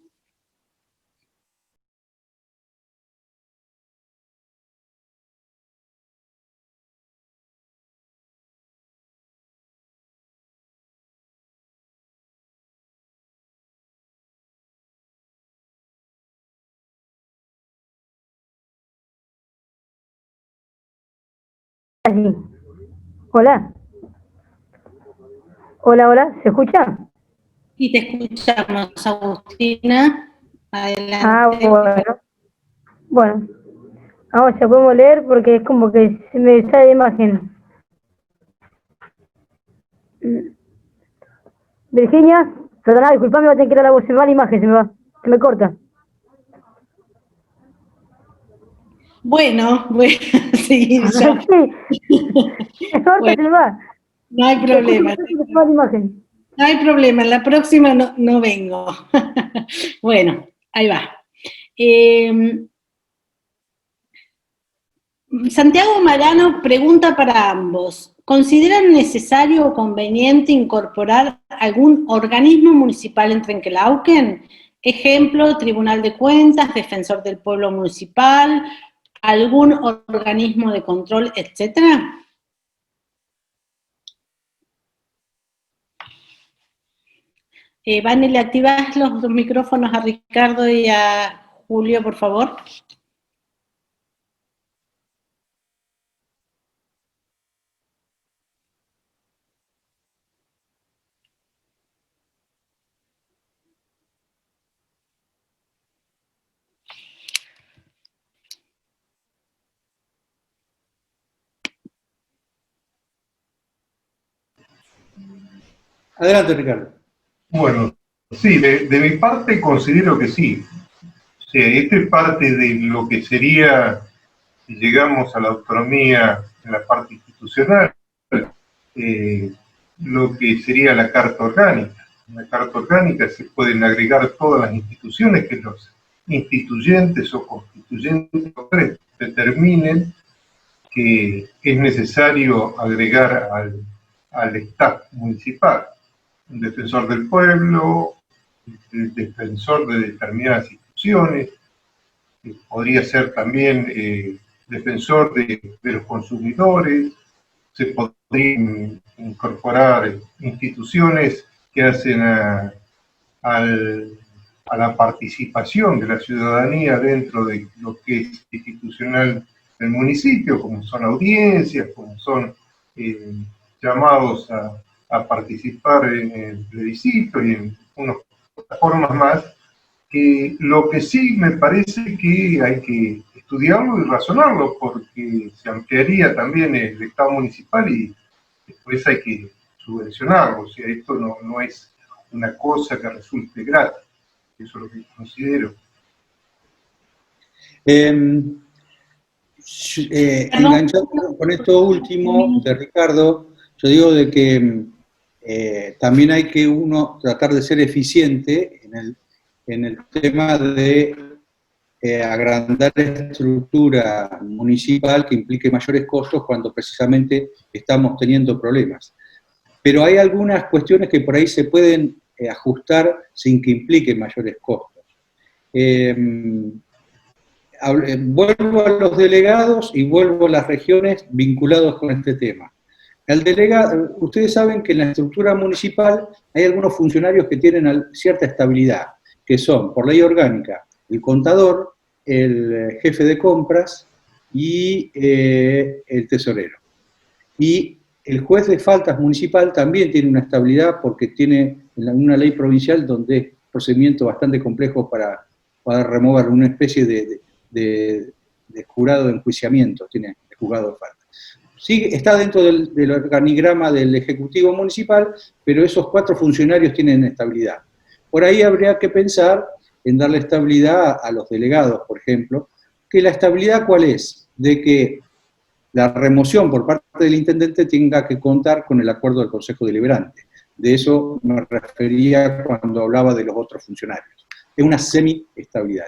Allí. Hola. Hola, hola, ¿se escucha? Y te escuchamos, Agustina. Adelante. Ah, bueno. Vamos, ya podemos leer porque es como que se me sale de imagen. Virginia, perdona, disculpame, va a tener que ir a la voz, se me va la imagen, se me corta. Bueno, voy a seguir yo. Sí, se corta, bueno, se me va. No hay problema. Se me va la imagen. No hay problema, en la próxima no vengo. Bueno, ahí va. Santiago Marano pregunta para ambos. ¿Consideran necesario o conveniente incorporar algún organismo municipal en Trenquelauquen? Ejemplo, Tribunal de Cuentas, Defensor del Pueblo Municipal, algún organismo de control, etcétera. Vane, ¿le activas los micrófonos a Ricardo y a Julio, por favor? Adelante, Ricardo. Bueno, sí, de mi parte considero que sí. O sea, esto es parte de lo que sería, si llegamos a la autonomía en la parte institucional, lo que sería la Carta Orgánica. En la Carta Orgánica se pueden agregar todas las instituciones que los instituyentes o constituyentes determinen que es necesario agregar al staff municipal. Un defensor del pueblo, el defensor de determinadas instituciones, podría ser también defensor de los consumidores, se podrían incorporar instituciones que hacen a la participación de la ciudadanía dentro de lo que es institucional del municipio, como son audiencias, como son llamados a participar en el plebiscito y en unas formas más, que lo que sí me parece que hay que estudiarlo y razonarlo, porque se ampliaría también el Estado municipal y después hay que subvencionarlo. O sea, esto no es una cosa que resulte gratis. Eso es lo que considero. Enganchando con esto último de Ricardo, yo digo de que también hay que uno tratar de ser eficiente en el tema de agrandar la estructura municipal que implique mayores costos cuando precisamente estamos teniendo problemas. Pero hay algunas cuestiones que por ahí se pueden ajustar sin que impliquen mayores costos. Vuelvo a los delegados y vuelvo a las regiones vinculados con este tema. El delegado, ustedes saben que en la estructura municipal hay algunos funcionarios que tienen cierta estabilidad, que son, por ley orgánica, el contador, el jefe de compras y el tesorero. Y el juez de faltas municipal también tiene una estabilidad porque tiene una ley provincial donde es un procedimiento bastante complejo para remover una especie de jurado de enjuiciamiento, tiene el juzgado de falta. Sí, está dentro del organigrama del Ejecutivo Municipal, pero esos 4 funcionarios tienen estabilidad. Por ahí habría que pensar en darle estabilidad a los delegados, por ejemplo, que la estabilidad ¿cuál es? De que la remoción por parte del intendente tenga que contar con el acuerdo del Consejo Deliberante. De eso me refería cuando hablaba de los otros funcionarios. Es una semi-estabilidad.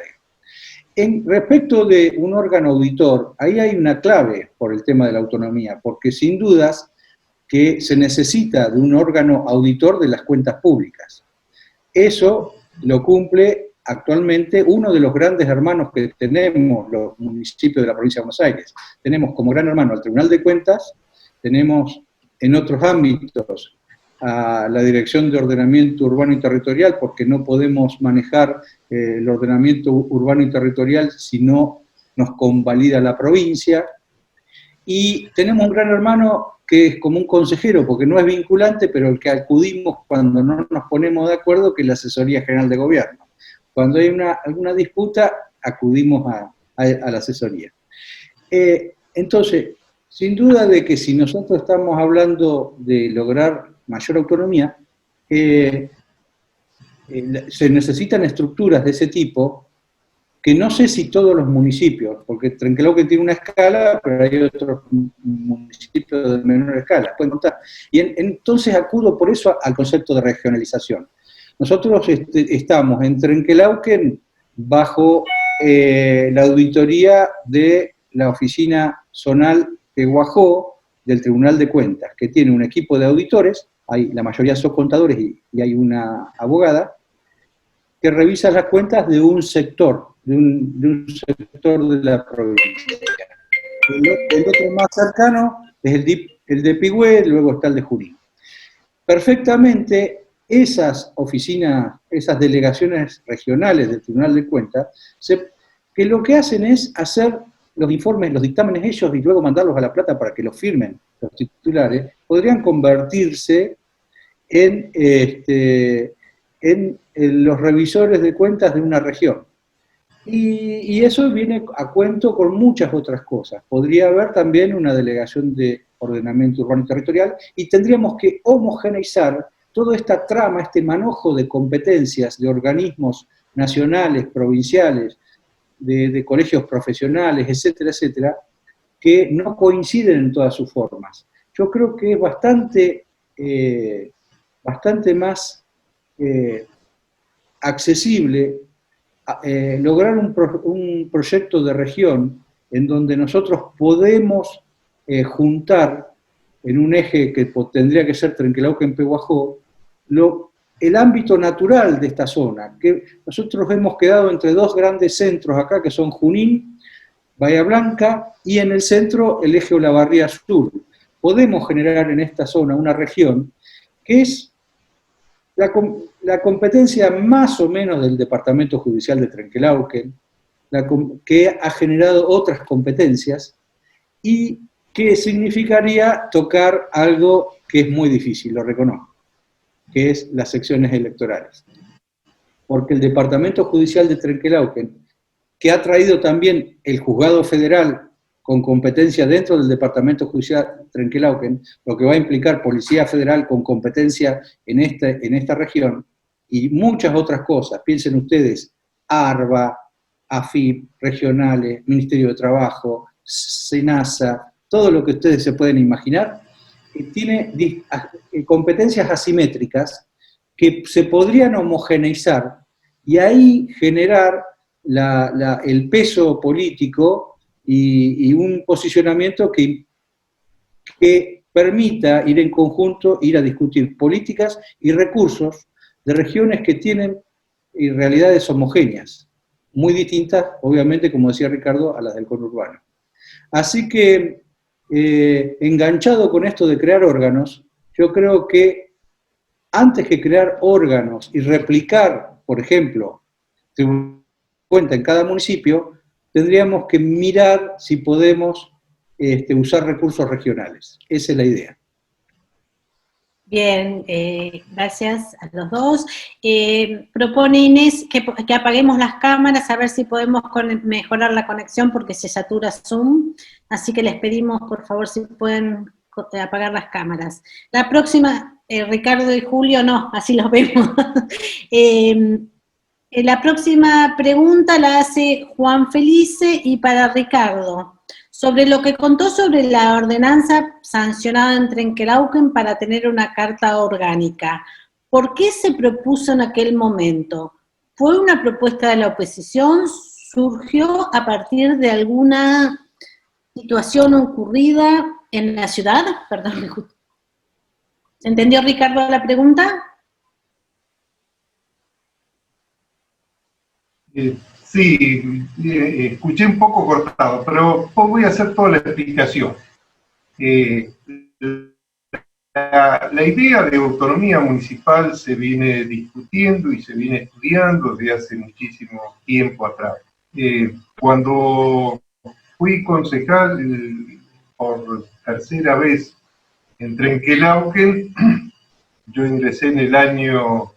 Respecto de un órgano auditor, ahí hay una clave por el tema de la autonomía, porque sin dudas que se necesita de un órgano auditor de las cuentas públicas. Eso lo cumple actualmente uno de los grandes hermanos que tenemos los municipios de la provincia de Buenos Aires. Tenemos como gran hermano al Tribunal de Cuentas, tenemos en otros ámbitos a la Dirección de Ordenamiento Urbano y Territorial, porque no podemos manejar el ordenamiento urbano y territorial si no nos convalida la provincia. Y tenemos un gran hermano que es como un consejero, porque no es vinculante, pero el que acudimos cuando no nos ponemos de acuerdo, que es la Asesoría General de Gobierno. Cuando hay alguna disputa, acudimos a la asesoría. Entonces, sin duda de que si nosotros estamos hablando de lograr mayor autonomía, se necesitan estructuras de ese tipo que no sé si todos los municipios, porque Trenquelauquen tiene una escala, pero hay otros municipios de menor escala, pueden contar. Y entonces acudo por eso al concepto de regionalización. Nosotros estamos en Trenquelauquen bajo la auditoría de la Oficina Zonal de Guajó del Tribunal de Cuentas, que tiene un equipo de auditores, la mayoría son contadores y hay una abogada, que revisa las cuentas de un sector, de un sector de la provincia. El otro más cercano es el de Pigüé, luego está el de Junín. Perfectamente, esas oficinas, esas delegaciones regionales del Tribunal de Cuentas, que lo que hacen es hacer los informes, los dictámenes ellos y luego mandarlos a La Plata para que los firmen los titulares, podrían convertirse en los revisores de cuentas de una región. Y eso viene a cuento con muchas otras cosas. Podría haber también una delegación de ordenamiento urbano y territorial y tendríamos que homogeneizar toda esta trama, este manojo de competencias de organismos nacionales, provinciales, de colegios profesionales, etcétera, etcétera, que no coinciden en todas sus formas. Yo creo que es bastante más accesible lograr un proyecto de región en donde nosotros podemos juntar en un eje que tendría que ser Trenquelauquen-Pehuajó, el ámbito natural de esta zona, que nosotros hemos quedado entre dos grandes centros acá, que son Junín, Bahía Blanca, y en el centro el eje Olavarría Sur. Podemos generar en esta zona una región que es la competencia más o menos del Departamento Judicial de Trenquelauquen, que ha generado otras competencias, y que significaría tocar algo que es muy difícil, lo reconozco, que es las secciones electorales. Porque el Departamento Judicial de Trenquelauquen, que ha traído también el Juzgado Federal con competencia dentro del Departamento Judicial de Trenquelauquen, lo que va a implicar Policía Federal con competencia en esta región, y muchas otras cosas. Piensen ustedes, ARBA, AFIP, regionales, Ministerio de Trabajo, SENASA, todo lo que ustedes se pueden imaginar, tiene competencias asimétricas que se podrían homogeneizar y ahí generar el peso político y un posicionamiento que permita ir en conjunto, ir a discutir políticas y recursos de regiones que tienen realidades homogéneas, muy distintas, obviamente, como decía Ricardo, a las del conurbano. Así que, enganchado con esto de crear órganos, yo creo que antes que crear órganos y replicar, por ejemplo, cuenta en cada municipio, tendríamos que mirar si podemos usar recursos regionales. Esa es la idea. Bien, gracias a los dos. Propone Inés que apaguemos las cámaras, a ver si podemos mejorar la conexión porque se satura Zoom, así que les pedimos por favor si pueden apagar las cámaras. La próxima, Ricardo y Julio, no, así los vemos. La próxima pregunta la hace Juan Felice y para Ricardo. Sobre lo que contó sobre la ordenanza sancionada en Trenquelauquen para tener una carta orgánica. ¿Por qué se propuso en aquel momento? ¿Fue una propuesta de la oposición? ¿Surgió a partir de alguna situación ocurrida en la ciudad? Perdón. ¿Se entendió, Ricardo, la pregunta? Sí, escuché un poco cortado, pero voy a hacer toda la explicación. La idea de autonomía municipal se viene discutiendo y se viene estudiando desde hace muchísimo tiempo atrás. Cuando fui concejal por tercera vez en Trenquelauquen, yo ingresé en el año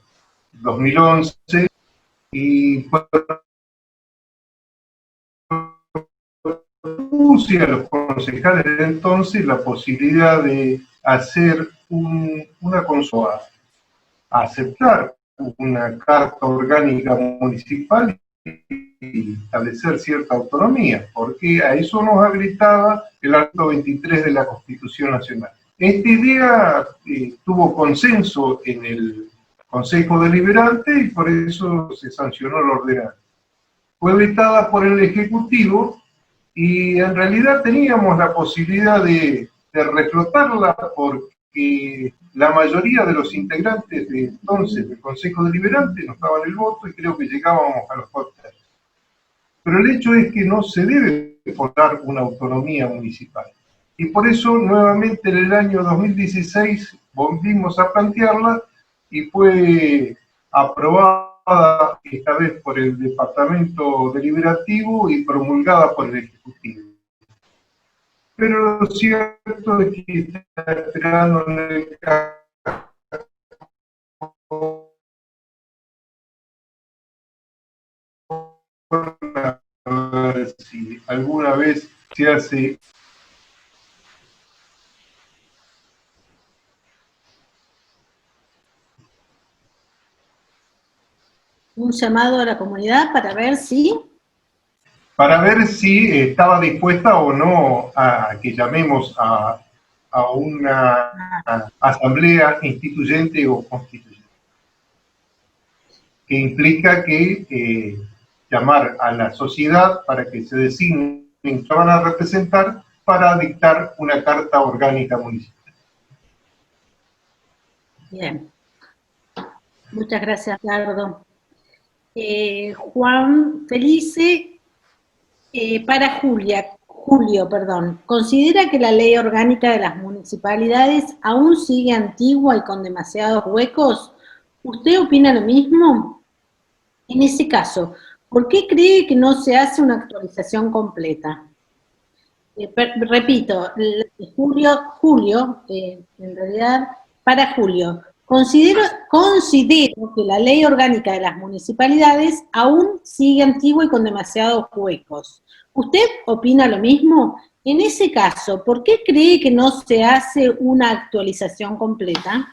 2011 y puse a los concejales de entonces la posibilidad de hacer una consulta, aceptar una carta orgánica municipal y establecer cierta autonomía, porque a eso nos habilitaba el artículo 23 de la Constitución Nacional. Esta idea tuvo consenso en el Consejo Deliberante y por eso se sancionó la ordenanza. Fue vetada por el Ejecutivo y en realidad teníamos la posibilidad de reflotarla porque la mayoría de los integrantes de entonces del Consejo Deliberante nos daban el voto y creo que llegábamos a los 4 tercios. Pero el hecho es que no se debe votar una autonomía municipal. Y por eso nuevamente en el año 2016 volvimos a plantearla y fue aprobada esta vez por el Departamento Deliberativo y promulgada por el Ejecutivo. Pero lo cierto es que está esperando en el caso a ver si alguna vez se hace. Un llamado a la comunidad para ver si estaba dispuesta o no a que llamemos a una asamblea instituyente o constituyente, que implica que llamar a la sociedad para que se designen que van a representar para dictar una carta orgánica municipal. Bien. Muchas gracias, Ricardo. Juan Felice, para Julio, ¿considera que la ley orgánica de las municipalidades aún sigue antigua y con demasiados huecos? ¿Usted opina lo mismo? En ese caso, ¿por qué cree que no se hace una actualización completa? Repito, Julio, en realidad, para Julio, considero que la ley orgánica de las municipalidades aún sigue antigua y con demasiados huecos. ¿Usted opina lo mismo? En ese caso, ¿por qué cree que no se hace una actualización completa?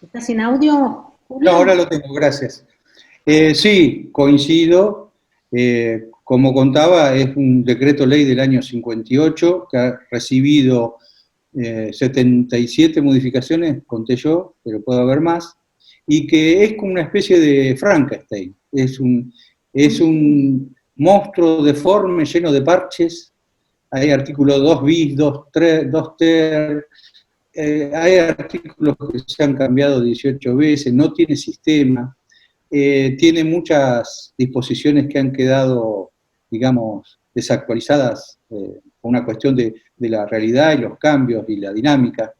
¿Está sin audio, Julio? No, ahora lo tengo, gracias. Sí, coincido. Como contaba, es un decreto ley del año 58 que ha recibido 77 modificaciones, conté yo, pero puede haber más, y que es como una especie de Frankenstein. Es un monstruo deforme lleno de parches. Hay artículos 2 bis, 2 ter, hay artículos que se han cambiado 18 veces, no tiene sistema, tiene muchas disposiciones que han quedado, digamos, desactualizadas por una cuestión de la realidad y los cambios y la dinámica.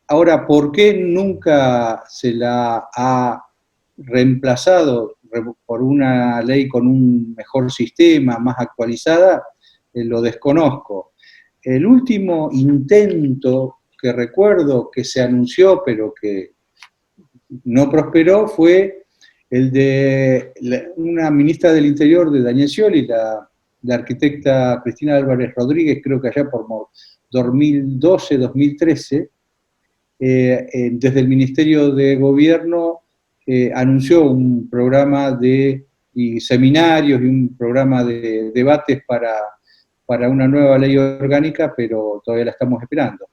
Ahora, ¿por qué nunca se la ha reemplazado por una ley con un mejor sistema, más actualizada? Lo desconozco. El último intento que recuerdo que se anunció, pero que no prosperó, fue el de una ministra del Interior de Daniel Scioli, la arquitecta Cristina Álvarez Rodríguez, creo que allá por 2012, 2013, desde el Ministerio de Gobierno anunció un programa y seminarios y un programa de debates para una nueva ley orgánica, pero todavía la estamos esperando.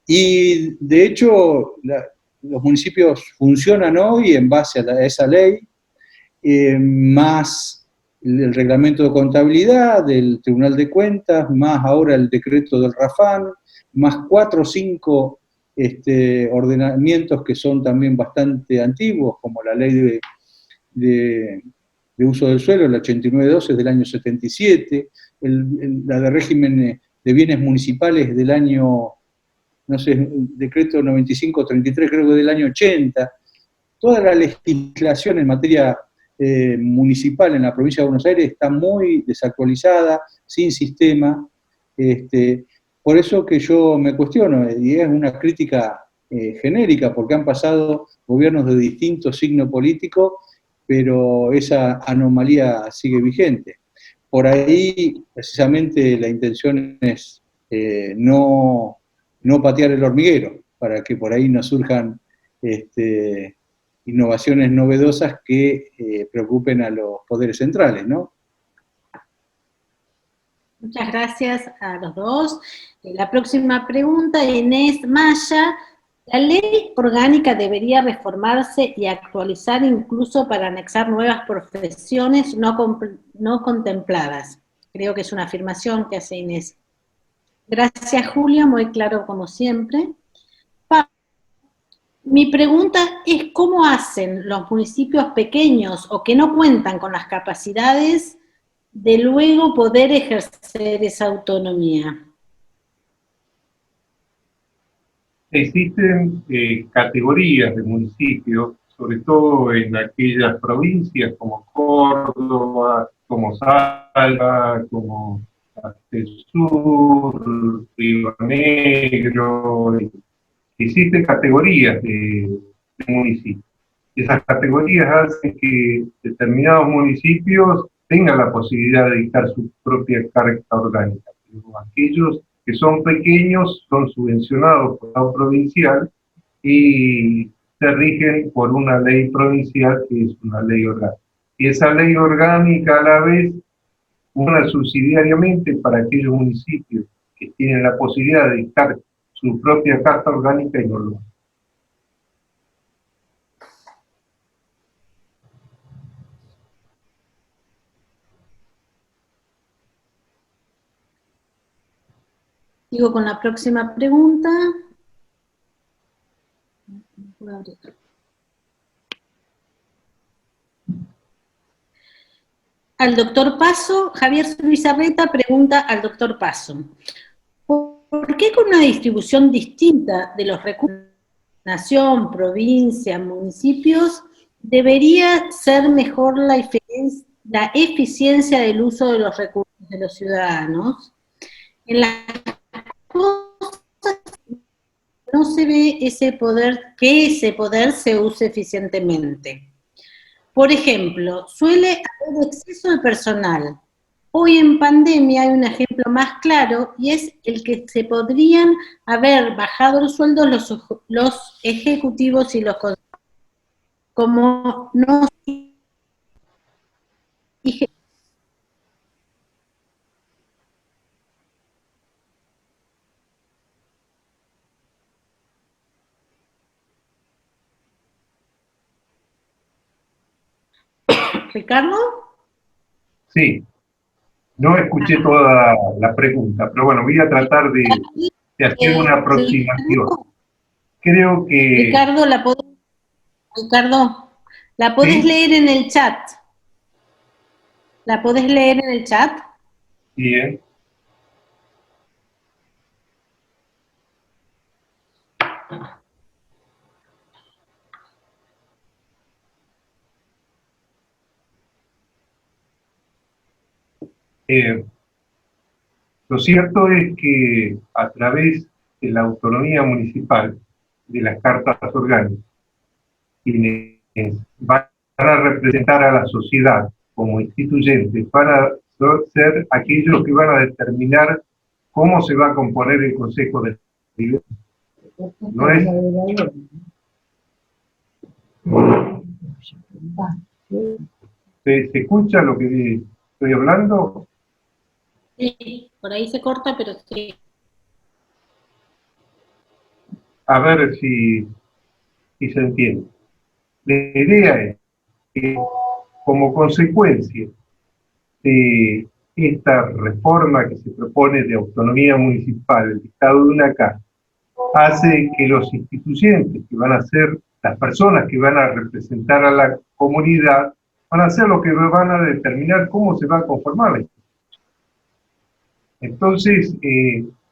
Y de hecho, los municipios funcionan hoy en base a esa ley, más el reglamento de contabilidad del Tribunal de Cuentas, más ahora el decreto del RAFAN, más 4 o 5 ordenamientos que son también bastante antiguos, como la ley de uso del suelo, la 8912 del año 77, la de régimen de bienes municipales del año, no sé, decreto 9533 creo que del año 80, toda la legislación en materia municipal en la provincia de Buenos Aires está muy desactualizada, sin sistema, por eso que yo me cuestiono, y es una crítica genérica, porque han pasado gobiernos de distinto signo político, pero esa anomalía sigue vigente. Por ahí, precisamente, la intención es no patear el hormiguero, para que por ahí nos surjan innovaciones novedosas que preocupen a los poderes centrales, ¿no? Muchas gracias a los dos. La próxima pregunta, Inés Maya. ¿La ley orgánica debería reformarse y actualizar incluso para anexar nuevas profesiones no contempladas? Creo que es una afirmación que hace Inés. Gracias, Julio, muy claro como siempre. Mi pregunta es, ¿cómo hacen los municipios pequeños o que no cuentan con las capacidades de luego poder ejercer esa autonomía? Existen categorías de municipios, sobre todo en aquellas provincias como Córdoba, como Salta, como Sur, Río Negro. Existen categorías de municipios. Esas categorías hacen que determinados municipios tengan la posibilidad de dictar su propia carga orgánica. Pero aquellos que son pequeños son subvencionados por la provincial y se rigen por una ley provincial que es una ley orgánica. Y esa ley orgánica a la vez una subsidiariamente para aquellos municipios que tienen la posibilidad de dictar su propia carta orgánica y no lo hacen. Sigo con la próxima pregunta. Al doctor Paso, Javier Luisarreta pregunta al doctor Paso, ¿por qué con una distribución distinta de los recursos, nación, provincia, municipios, debería ser mejor la eficiencia del uso de los recursos de los ciudadanos? En las cosas no se ve ese poder, que ese poder se use eficientemente. Por ejemplo, suele haber exceso de personal. Hoy en pandemia hay un ejemplo más claro y es el que se podrían haber bajado los sueldos los ejecutivos y los consejeros. Como no dije, ¿Ricardo? Sí, no escuché toda la pregunta, pero bueno, voy a tratar de hacer una aproximación. Creo que... Ricardo, ¿la podés ¿Sí? leer en el chat? ¿La podés leer en el chat? Bien. Lo cierto es que a través de la autonomía municipal, de las cartas orgánicas, quienes van a representar a la sociedad como instituyentes, van a ser aquellos que van a determinar cómo se va a componer el Consejo de Libertad. No es... ¿Se escucha lo que estoy hablando? Sí, por ahí se corta, pero sí. A ver si se entiende. La idea es que, como consecuencia de esta reforma que se propone de autonomía municipal, el dictado de una carta, hace que los instituyentes, que van a ser las personas que van a representar a la comunidad, van a ser los que van a determinar cómo se va a conformar la institución. Entonces,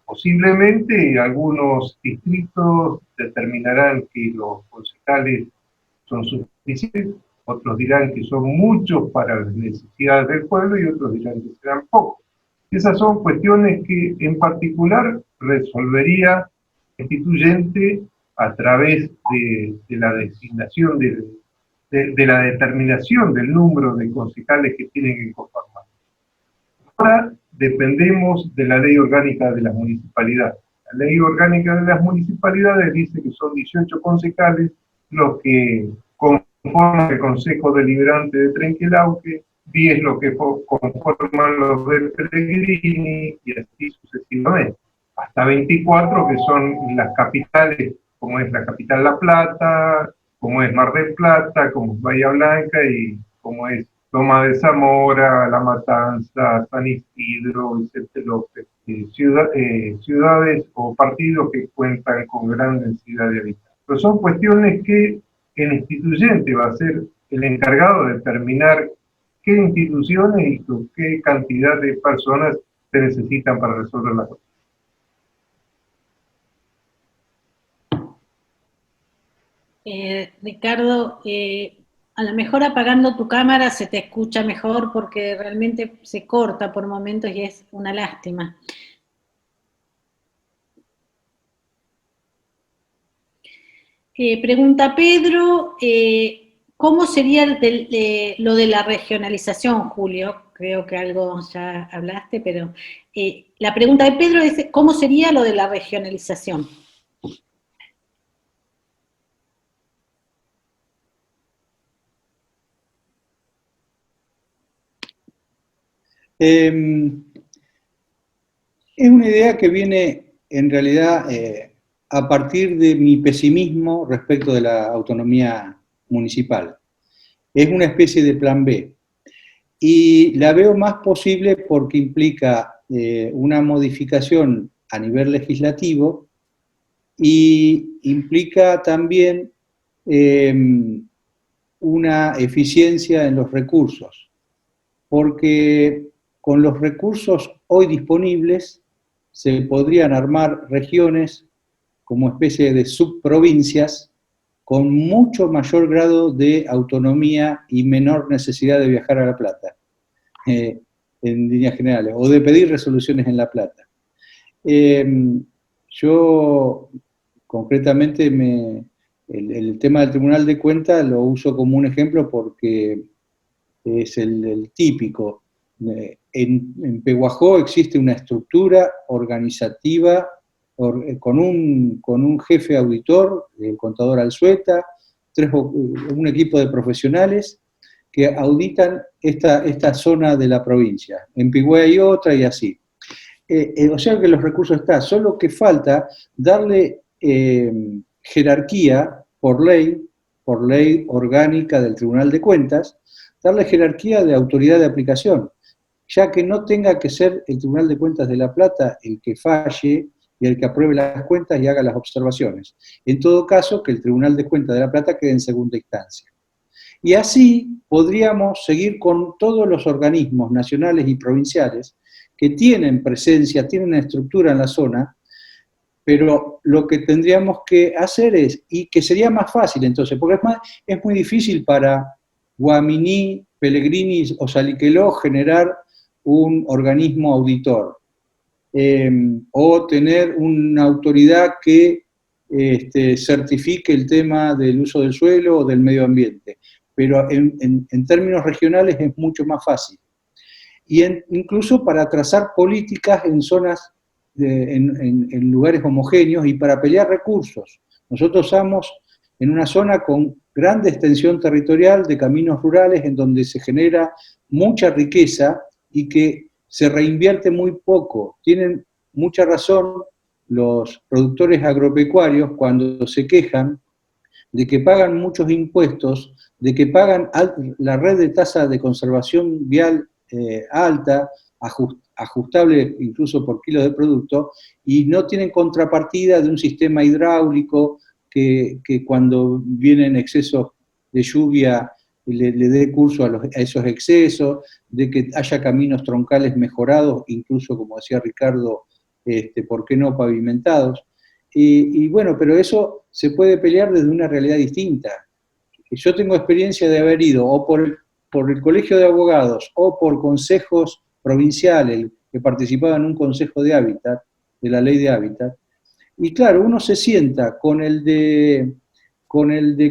posiblemente algunos distritos determinarán que los concejales son suficientes, otros dirán que son muchos para las necesidades del pueblo y otros dirán que serán pocos. Esas son cuestiones que en particular resolvería el instituyente a través de la designación, de la determinación del número de concejales que tienen que conformar. Ahora dependemos de la ley orgánica de la municipalidad. La ley orgánica de las municipalidades dice que son 18 concejales los que conforman el Consejo Deliberante de Trenquelauquen, 10 los que conforman los de Pellegrini, y así sucesivamente. Hasta 24 que son las capitales, como es la capital La Plata, como es Mar del Plata, como es Bahía Blanca y como es Loma de Zamora, La Matanza, San Isidro, Vicente López, ciudades o partidos que cuentan con gran densidad de habitantes. Pero son cuestiones que el instituyente va a ser el encargado de determinar qué instituciones y con qué cantidad de personas se necesitan para resolver la cuestión. Ricardo, a lo mejor apagando tu cámara se te escucha mejor porque realmente se corta por momentos y es una lástima. Pregunta Pedro, ¿cómo sería lo de la regionalización, Julio? Creo que algo ya hablaste, pero la pregunta de Pedro es, ¿cómo sería lo de la regionalización? Es una idea que viene en realidad a partir de mi pesimismo respecto de la autonomía municipal. Es una especie de plan B. Y la veo más posible porque implica una modificación a nivel legislativo y implica también una eficiencia en los recursos. Porque con los recursos hoy disponibles se podrían armar regiones como especie de subprovincias con mucho mayor grado de autonomía y menor necesidad de viajar a La Plata, en líneas generales, o de pedir resoluciones en La Plata. Yo, concretamente, el tema del Tribunal de Cuentas lo uso como un ejemplo porque es el típico. En Pehuajó existe una estructura organizativa con un jefe auditor, el contador Alzueta, un equipo de profesionales que auditan esta zona de la provincia. En Pigüé hay otra y así. O sea que los recursos están, solo que falta darle jerarquía por ley orgánica del Tribunal de Cuentas, darle jerarquía de autoridad de aplicación, ya que no tenga que ser el Tribunal de Cuentas de La Plata el que falle y el que apruebe las cuentas y haga las observaciones. En todo caso, que el Tribunal de Cuentas de La Plata quede en segunda instancia. Y así podríamos seguir con todos los organismos nacionales y provinciales que tienen presencia, tienen estructura en la zona, pero lo que tendríamos que hacer es, y que sería más fácil entonces, porque es muy difícil para Guaminí, Pellegrini o Saliqueló generar un organismo auditor, o tener una autoridad que certifique el tema del uso del suelo o del medio ambiente. Pero en términos regionales es mucho más fácil. Y incluso para trazar políticas en zonas, en lugares homogéneos y para pelear recursos. Nosotros estamos en una zona con grande extensión territorial de caminos rurales en donde se genera mucha riqueza y que se reinvierte muy poco. Tienen mucha razón los productores agropecuarios cuando se quejan de que pagan muchos impuestos, de que pagan la red de tasa de conservación vial alta, ajustable incluso por kilo de producto, y no tienen contrapartida de un sistema hidráulico que cuando vienen excesos de lluvia le dé curso a esos excesos, de que haya caminos troncales mejorados, incluso, como decía Ricardo, ¿por qué no pavimentados? Y bueno, pero eso se puede pelear desde una realidad distinta. Yo tengo experiencia de haber ido o por el Colegio de Abogados o por consejos provinciales que participaban en un consejo de hábitat, de la ley de hábitat, y claro, uno se sienta con el de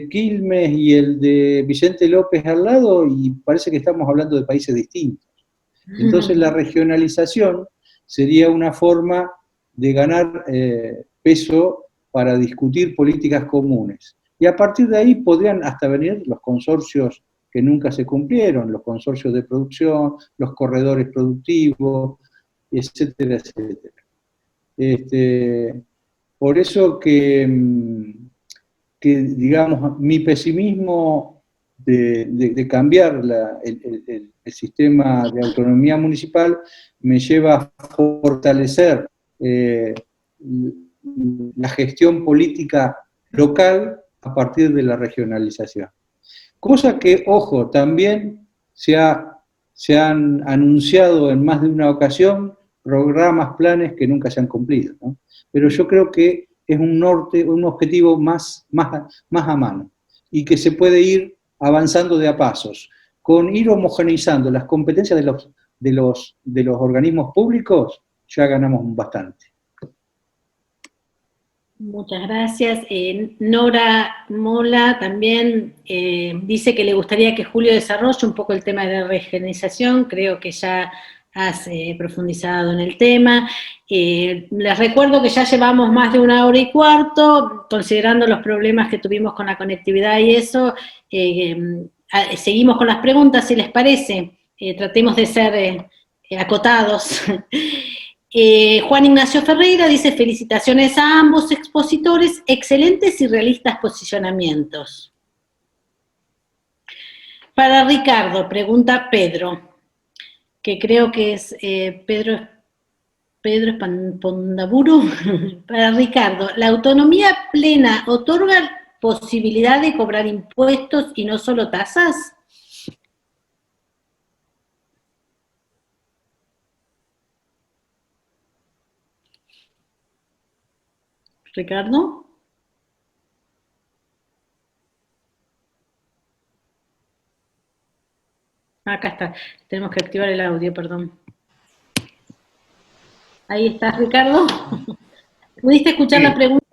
Quilmes y el de Vicente López al lado y parece que estamos hablando de países distintos. Entonces la regionalización sería una forma de ganar peso para discutir políticas comunes. Y a partir de ahí podrían hasta venir los consorcios que nunca se cumplieron, los consorcios de producción, los corredores productivos, etcétera, etcétera. Por eso que, digamos, mi pesimismo de cambiar el sistema de autonomía municipal me lleva a fortalecer la gestión política local a partir de la regionalización. Cosa que, ojo, también se han anunciado en más de una ocasión programas, planes que nunca se han cumplido, ¿no? Pero yo creo que es un norte, un objetivo más a mano, y que se puede ir avanzando de a pasos, con ir homogeneizando las competencias de los organismos públicos, ya ganamos bastante. Muchas gracias. Nora Mola también dice que le gustaría que Julio desarrolle un poco el tema de la regionalización. Creo que ya has profundizado en el tema. Les recuerdo que ya llevamos más de 1 hora y cuarto, considerando los problemas que tuvimos con la conectividad y eso. Seguimos con las preguntas, si les parece. Tratemos de ser acotados. Juan Ignacio Ferreira dice: felicitaciones a ambos expositores, excelentes y realistas posicionamientos. Para Ricardo, pregunta Pedro, que creo que es Pedro Pondaburu. Para Ricardo, ¿la autonomía plena otorga posibilidad de cobrar impuestos y no solo tasas? Ricardo. Acá está, tenemos que activar el audio, perdón. Ahí está, Ricardo. ¿Pudiste escuchar la pregunta?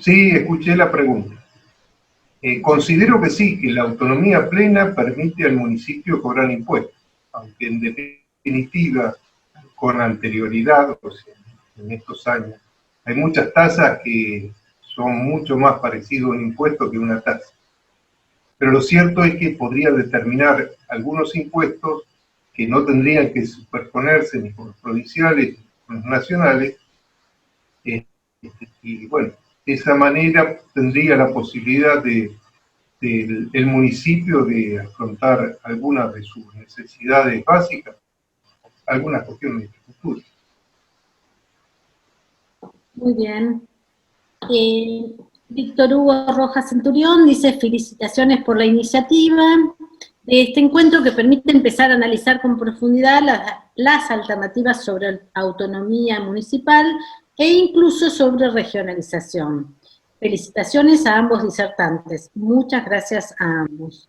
Sí, escuché la pregunta. Considero que sí, que la autonomía plena permite al municipio cobrar impuestos, aunque en definitiva, con anterioridad, o sea, en estos años, hay muchas tasas que son mucho más parecidas a un impuesto que una tasa. Pero lo cierto es que podría determinar algunos impuestos que no tendrían que superponerse ni con los provinciales ni con los nacionales, y bueno, de esa manera tendría la posibilidad del municipio de afrontar algunas de sus necesidades básicas, algunas cuestiones de infraestructura. Muy bien. Víctor Hugo Rojas Centurión dice: felicitaciones por la iniciativa de este encuentro que permite empezar a analizar con profundidad las alternativas sobre autonomía municipal e incluso sobre regionalización. Felicitaciones a ambos disertantes. Muchas gracias a ambos.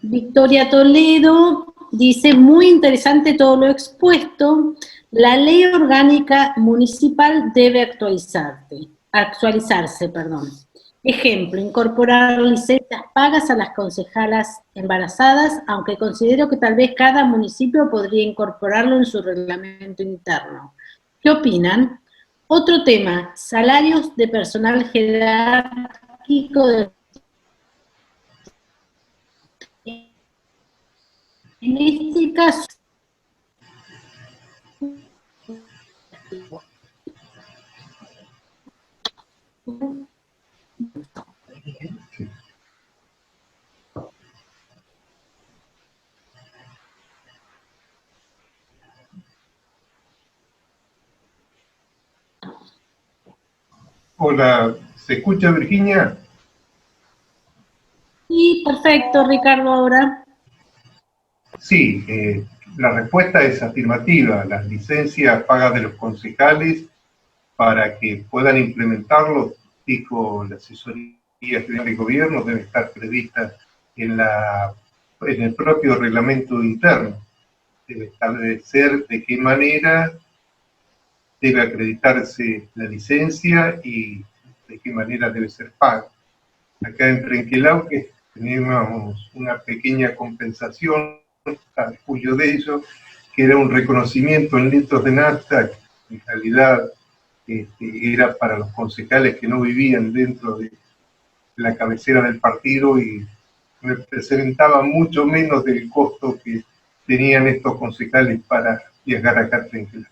Victoria Toledo dice: muy interesante todo lo expuesto. La ley orgánica municipal debe actualizarse. Ejemplo, incorporar licencias pagas a las concejalas embarazadas, aunque considero que tal vez cada municipio podría incorporarlo en su reglamento interno. ¿Qué opinan? Otro tema, salarios de personal jerárquico de... En este caso, Hola, ¿se escucha, Virginia? sí, perfecto, Ricardo, ahora. Sí, la respuesta es afirmativa. Las licencias pagas de los concejales para que puedan implementarlo, dijo la Asesoría General de Gobierno, debe estar prevista en el propio reglamento interno. Debe establecer de qué manera debe acreditarse la licencia y de qué manera debe ser paga. Acá en Trenquelauque tenemos una pequeña compensación, a julio de ello, que era un reconocimiento en litros de nafta, en realidad era para los concejales que no vivían dentro de la cabecera del partido y representaba mucho menos del costo que tenían estos concejales para viajar acá a Trenquelán.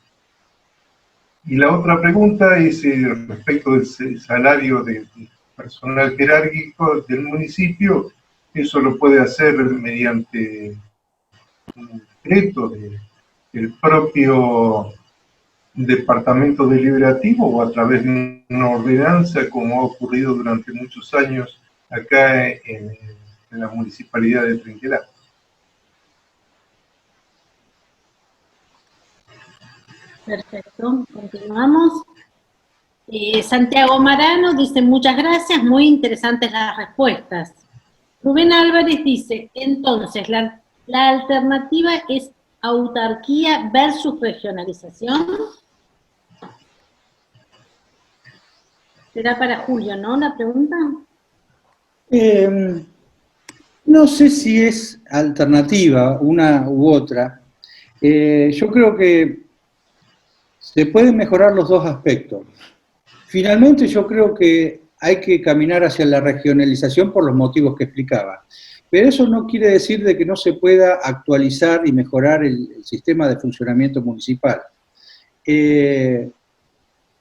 Y la otra pregunta es respecto del salario del personal jerárquico del municipio. Eso lo puede hacer mediante un decreto del propio departamento deliberativo o a través de una ordenanza, como ha ocurrido durante muchos años acá en la municipalidad de Trenquelán. Perfecto, continuamos. Santiago Marano dice, muchas gracias, muy interesantes las respuestas. Rubén Álvarez dice, entonces, la alternativa es autarquía versus regionalización. Será para Julio, ¿no? La pregunta. No sé si es alternativa, una u otra. Yo creo que se pueden mejorar los dos aspectos. Finalmente yo creo que hay que caminar hacia la regionalización por los motivos que explicaba. Pero eso no quiere decir de que no se pueda actualizar y mejorar el sistema de funcionamiento municipal.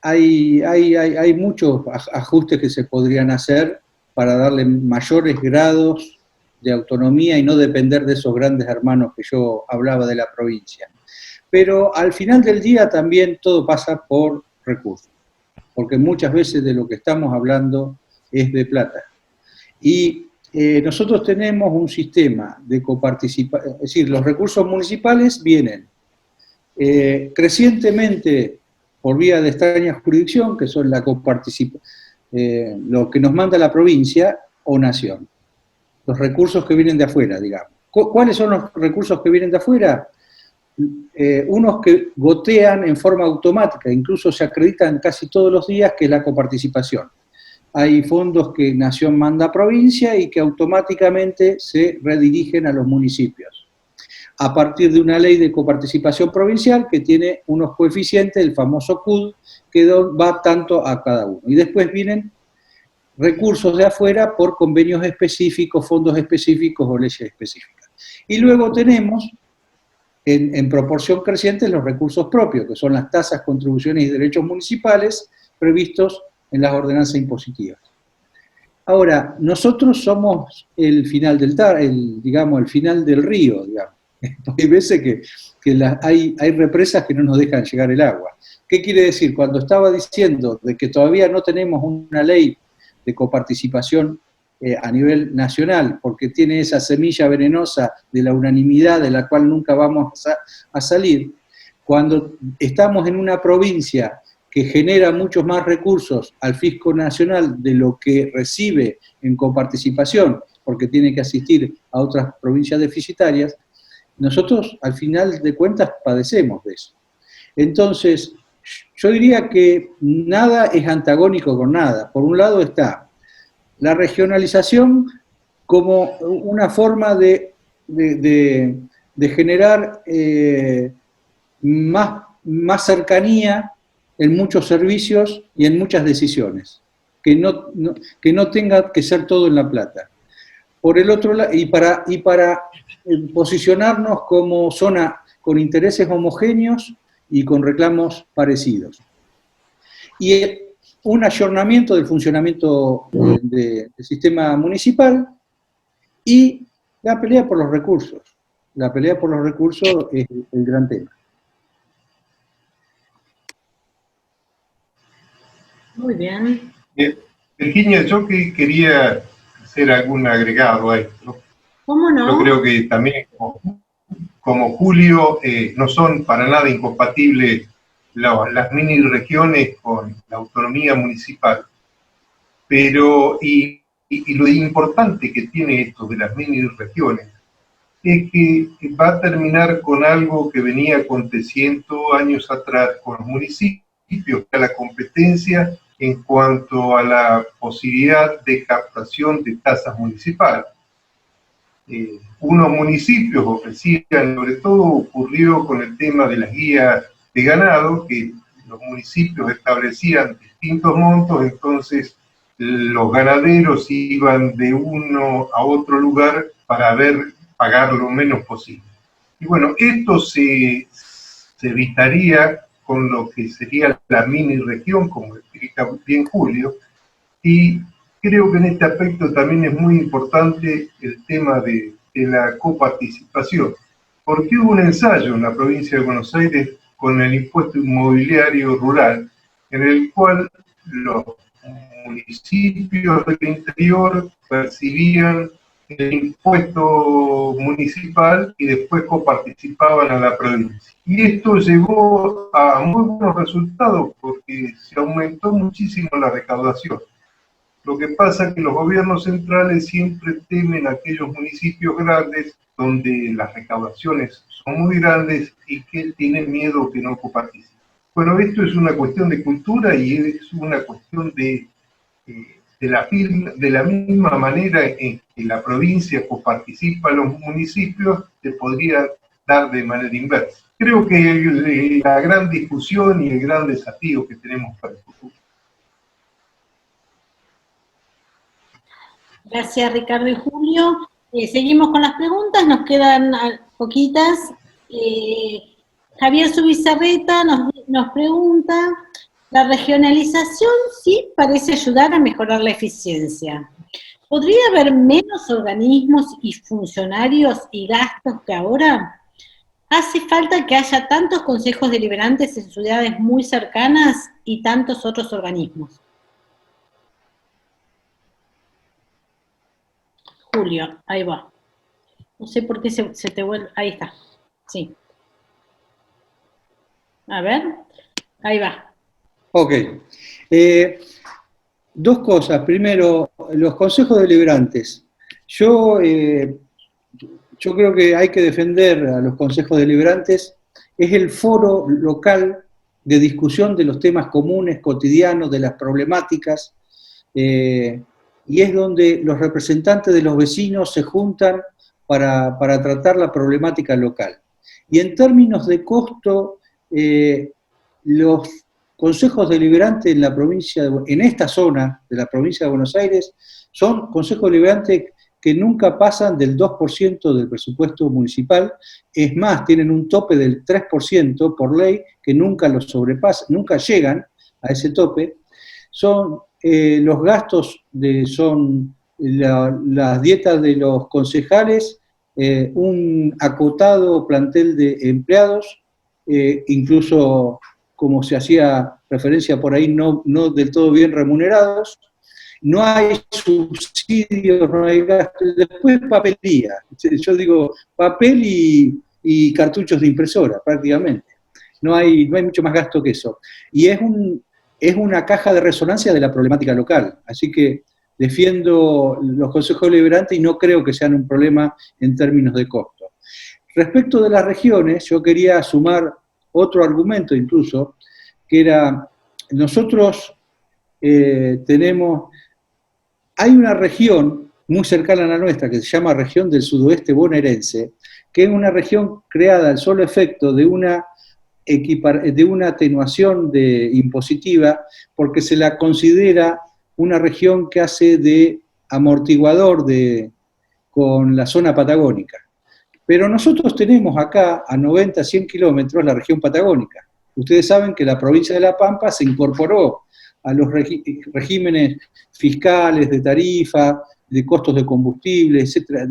Hay muchos ajustes que se podrían hacer para darle mayores grados de autonomía y no depender de esos grandes hermanos que yo hablaba de la provincia. Pero al final del día también todo pasa por recursos, porque muchas veces de lo que estamos hablando es de plata. Y nosotros tenemos un sistema de coparticipación, es decir, los recursos municipales vienen crecientemente por vía de extraña jurisdicción, que son la coparticipación, lo que nos manda la provincia o nación. Los recursos que vienen de afuera, digamos. ¿Cuáles son los recursos que vienen de afuera? Unos que gotean en forma automática, incluso se acreditan casi todos los días, que es la coparticipación. Hay fondos que Nación manda a provincia y que automáticamente se redirigen a los municipios, a partir de una ley de coparticipación provincial que tiene unos coeficientes, el famoso CUD, que va tanto a cada uno. Y después vienen recursos de afuera por convenios específicos, fondos específicos o leyes específicas. Y luego tenemos en proporción creciente los recursos propios, que son las tasas, contribuciones y derechos municipales previstos en las ordenanzas impositivas. Ahora, nosotros somos el final del el final del río, digamos. Hay veces que hay represas que no nos dejan llegar el agua. ¿Qué quiere decir? Cuando estaba diciendo de que todavía no tenemos una ley de coparticipación a nivel nacional, porque tiene esa semilla venenosa de la unanimidad de la cual nunca vamos a salir, cuando estamos en una provincia que genera muchos más recursos al fisco nacional de lo que recibe en coparticipación, porque tiene que asistir a otras provincias deficitarias, nosotros al final de cuentas padecemos de eso. Entonces, yo diría que nada es antagónico con nada. Por un lado está la regionalización como una forma de generar más cercanía en muchos servicios y en muchas decisiones, que no tenga que ser todo en La Plata. Por el otro lado, y para posicionarnos como zona con intereses homogéneos y con reclamos parecidos. Y un ayornamiento del funcionamiento del sistema municipal y la pelea por los recursos. La pelea por los recursos es el gran tema. Muy bien. Virginia, yo quería hacer algún agregado a esto. ¿Cómo no? Yo creo que también, como Julio, no son para nada incompatibles las mini regiones con la autonomía municipal. Pero, y lo importante que tiene esto de las mini regiones es que va a terminar con algo que venía aconteciendo años atrás con los municipios, que es la competencia en cuanto a la posibilidad de captación de tasas municipales. unos municipios ofrecían, sobre todo ocurrió con el tema de las guías de ganado, que los municipios establecían distintos montos, entonces los ganaderos iban de uno a otro lugar para pagar lo menos posible. Y bueno, esto se evitaría con lo que sería la mini región, como explica bien Julio, y creo que en este aspecto también es muy importante el tema de la coparticipación, porque hubo un ensayo en la provincia de Buenos Aires con el impuesto inmobiliario rural, en el cual los municipios del interior percibían el impuesto municipal y después coparticipaban a la provincia. Y esto llevó a muy buenos resultados porque se aumentó muchísimo la recaudación. Lo que pasa es que los gobiernos centrales siempre temen a aquellos municipios grandes donde las recaudaciones son muy grandes y que tienen miedo que no coparticipen. Bueno, esto es una cuestión de cultura y es una cuestión de la misma manera en que la provincia coparticipa a los municipios, se podría dar de manera inversa. Creo que la gran discusión y el gran desafío que tenemos para el futuro. Gracias, Ricardo y Julio. Seguimos con las preguntas, nos quedan poquitas. Javier Subizarreta nos pregunta, la regionalización sí parece ayudar a mejorar la eficiencia. ¿Podría haber menos organismos y funcionarios y gastos que ahora? ¿Hace falta que haya tantos consejos deliberantes en ciudades muy cercanas y tantos otros organismos? Julio, ahí va. No sé por qué se te vuelve. Ahí está. Sí. A ver. Ahí va. Ok. Dos cosas. Primero, los consejos deliberantes. Yo creo que hay que defender a los consejos deliberantes. Es el foro local de discusión de los temas comunes, cotidianos, de las problemáticas. Y es donde los representantes de los vecinos se juntan para tratar la problemática local. Y en términos de costo, los consejos deliberantes en la provincia, en esta zona de la provincia de Buenos Aires, son consejos deliberantes que nunca pasan del 2% del presupuesto municipal, es más, tienen un tope del 3% por ley, que nunca lo sobrepasan, nunca llegan a ese tope. Son los gastos son las dietas de los concejales, un acotado plantel de empleados, incluso como se hacía referencia por ahí, no del todo bien remunerados, no hay subsidios, no hay gastos, después papelería, yo digo papel y cartuchos de impresora prácticamente, no hay mucho más gasto que eso, y es una caja de resonancia de la problemática local, así que defiendo los consejos deliberantes y no creo que sean un problema en términos de costo. Respecto de las regiones, yo quería sumar otro argumento incluso, que era, nosotros hay una región muy cercana a la nuestra que se llama región del sudoeste bonaerense, que es una región creada al solo efecto de una atenuación impositiva, porque se la considera una región que hace de amortiguador con la zona patagónica. Pero nosotros tenemos acá, a 90, 100 kilómetros, la región patagónica. Ustedes saben que la provincia de La Pampa se incorporó a los regímenes fiscales, de tarifa, de costos de combustible, etcétera,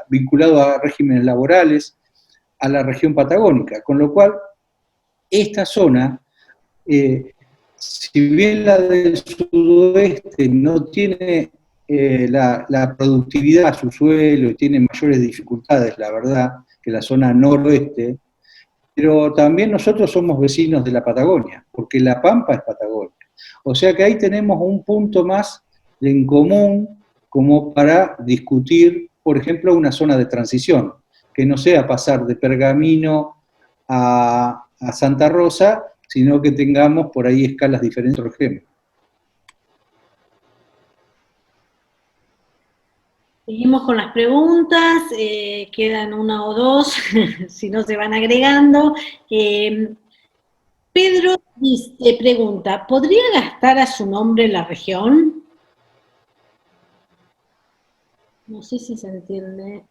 vinculado a regímenes laborales, a la región patagónica, con lo cual esta zona, si bien la del sudoeste no tiene la productividad a su suelo y tiene mayores dificultades, la verdad, que la zona noroeste, pero también nosotros somos vecinos de la Patagonia, porque La Pampa es Patagonia. O sea que ahí tenemos un punto más en común como para discutir, por ejemplo, una zona de transición, que no sea pasar de Pergamino a Santa Rosa, sino que tengamos por ahí escalas diferentes, por ejemplo. Seguimos con las preguntas, quedan una o dos, si no se van agregando. Pedro pregunta, ¿podría gastar a su nombre la región? No sé si se entiende.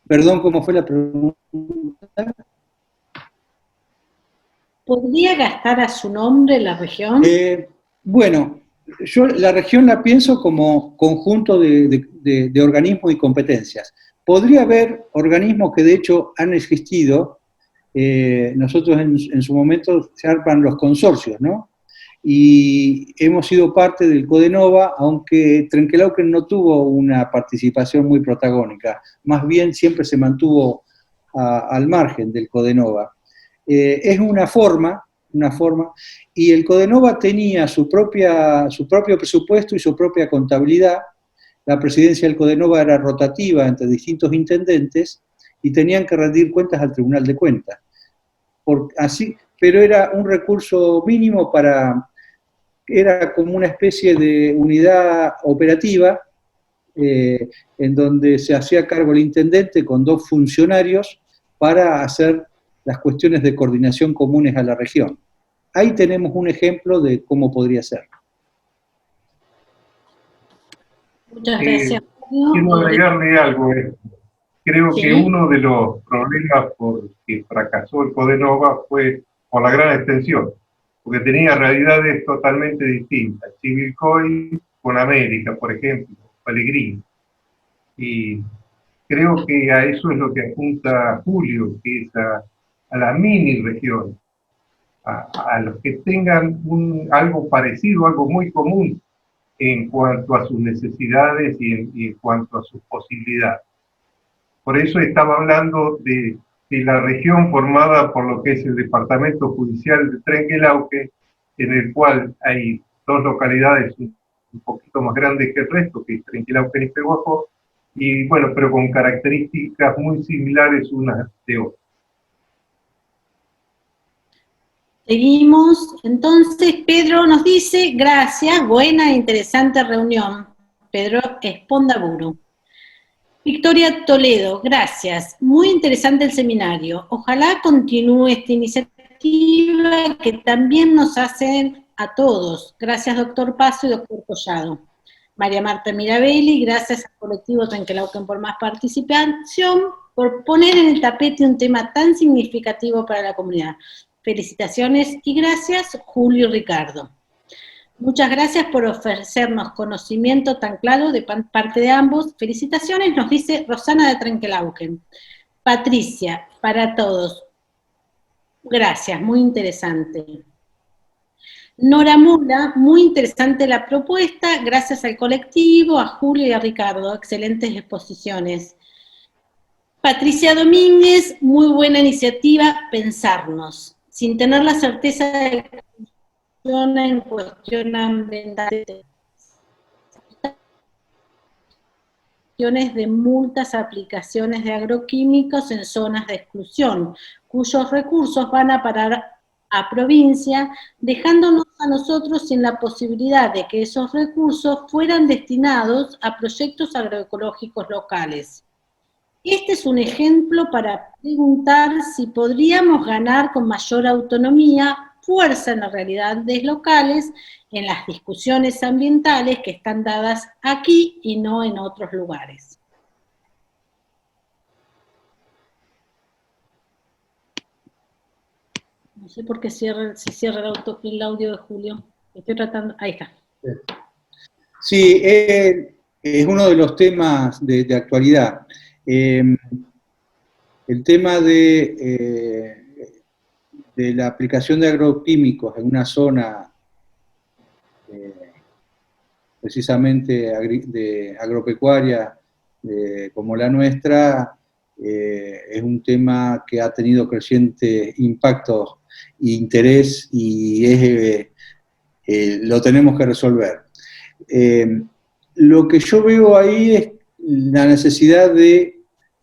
Perdón, ¿cómo fue la pregunta? ¿Podría gastar a su nombre la región? Bueno, yo la región la pienso como conjunto de organismos y competencias. Podría haber organismos que de hecho han existido, nosotros en su momento se arman los consorcios, ¿no? Y hemos sido parte del Codenova, aunque Trenquelauquen no tuvo una participación muy protagónica, más bien siempre se mantuvo al margen del Codenova. Es una forma, y el Codenova tenía su propio presupuesto y su propia contabilidad. La presidencia del Codenova era rotativa entre distintos intendentes y tenían que rendir cuentas al Tribunal de Cuentas. Pero era un recurso mínimo era como una especie de unidad operativa en donde se hacía cargo el intendente con 2 funcionarios para hacer las cuestiones de coordinación comunes a la región. Ahí tenemos un ejemplo de cómo podría ser. Muchas gracias. Quiero agregarle algo. Creo ¿Sí? que uno de los problemas por que fracasó el Codenova fue por la gran extensión, porque tenía realidades totalmente distintas. Chivilcoy con América, por ejemplo, Pellegrini. Y creo que a eso es lo que apunta Julio, que es a la mini región, a los que tengan algo parecido, algo muy común en cuanto a sus necesidades y en cuanto a sus posibilidades. Por eso estaba hablando de la región formada por lo que es el departamento judicial de Trenquelauquen, en el cual hay 2 localidades un poquito más grandes que el resto, que es Trenquelauquen y Pehuajó, y bueno, pero con características muy similares unas de otras. Seguimos. Entonces, Pedro nos dice, gracias, buena e interesante reunión. Pedro Espondaburu. Victoria Toledo, gracias. Muy interesante el seminario. Ojalá continúe esta iniciativa que también nos hacen a todos. Gracias, doctor Paso y doctor Collado. María Marta Mirabelli, gracias al colectivo Trenquelauquen por más participación, por poner en el tapete un tema tan significativo para la comunidad. Felicitaciones y gracias, Julio y Ricardo. Muchas gracias por ofrecernos conocimiento tan claro de parte de ambos. Felicitaciones, nos dice Rosana de Trenquelauquen. Patricia, para todos. Gracias, muy interesante. Nora Mula, muy interesante la propuesta, gracias al colectivo, a Julio y a Ricardo, excelentes exposiciones. Patricia Domínguez, muy buena iniciativa, pensarnos, sin tener la certeza de que funciona en cuestión ambiental, de multas a aplicaciones de agroquímicos en zonas de exclusión, cuyos recursos van a parar a provincia, dejándonos a nosotros sin la posibilidad de que esos recursos fueran destinados a proyectos agroecológicos locales. Este es un ejemplo para preguntar si podríamos ganar con mayor autonomía, fuerza en las realidades locales, en las discusiones ambientales que están dadas aquí y no en otros lugares. No sé por qué se cierra el audio de Julio. Estoy tratando, ahí está. Sí, es uno de los temas de actualidad. El tema de la aplicación de agroquímicos en una zona precisamente de agropecuaria como la nuestra, es un tema que ha tenido creciente impacto e interés y lo tenemos que resolver. Lo que yo veo ahí es la necesidad de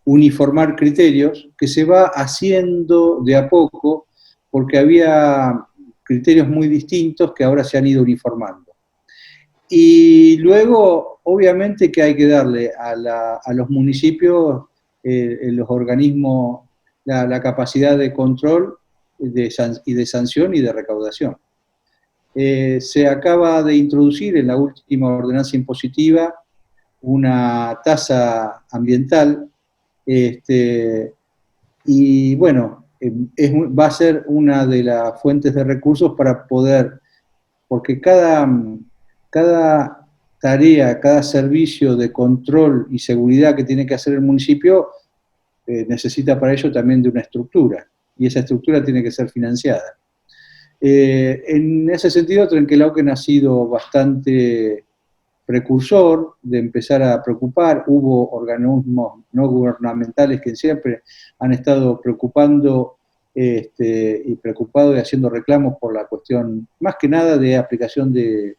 uniformar criterios, que se va haciendo de a poco, porque había criterios muy distintos que ahora se han ido uniformando. Y luego, obviamente que hay que darle a los municipios, los organismos, la capacidad de control y de sanción y de recaudación. Se acaba de introducir en la última ordenanza impositiva una tasa ambiental, y bueno, va a ser una de las fuentes de recursos para poder, porque cada tarea, cada servicio de control y seguridad que tiene que hacer el municipio necesita para ello también de una estructura, y esa estructura tiene que ser financiada. En ese sentido, Trenquelauquen ha sido bastante precursor de empezar a preocupar. Hubo organismos no gubernamentales que siempre han estado preocupando y preocupados y haciendo reclamos por la cuestión, más que nada, de aplicación de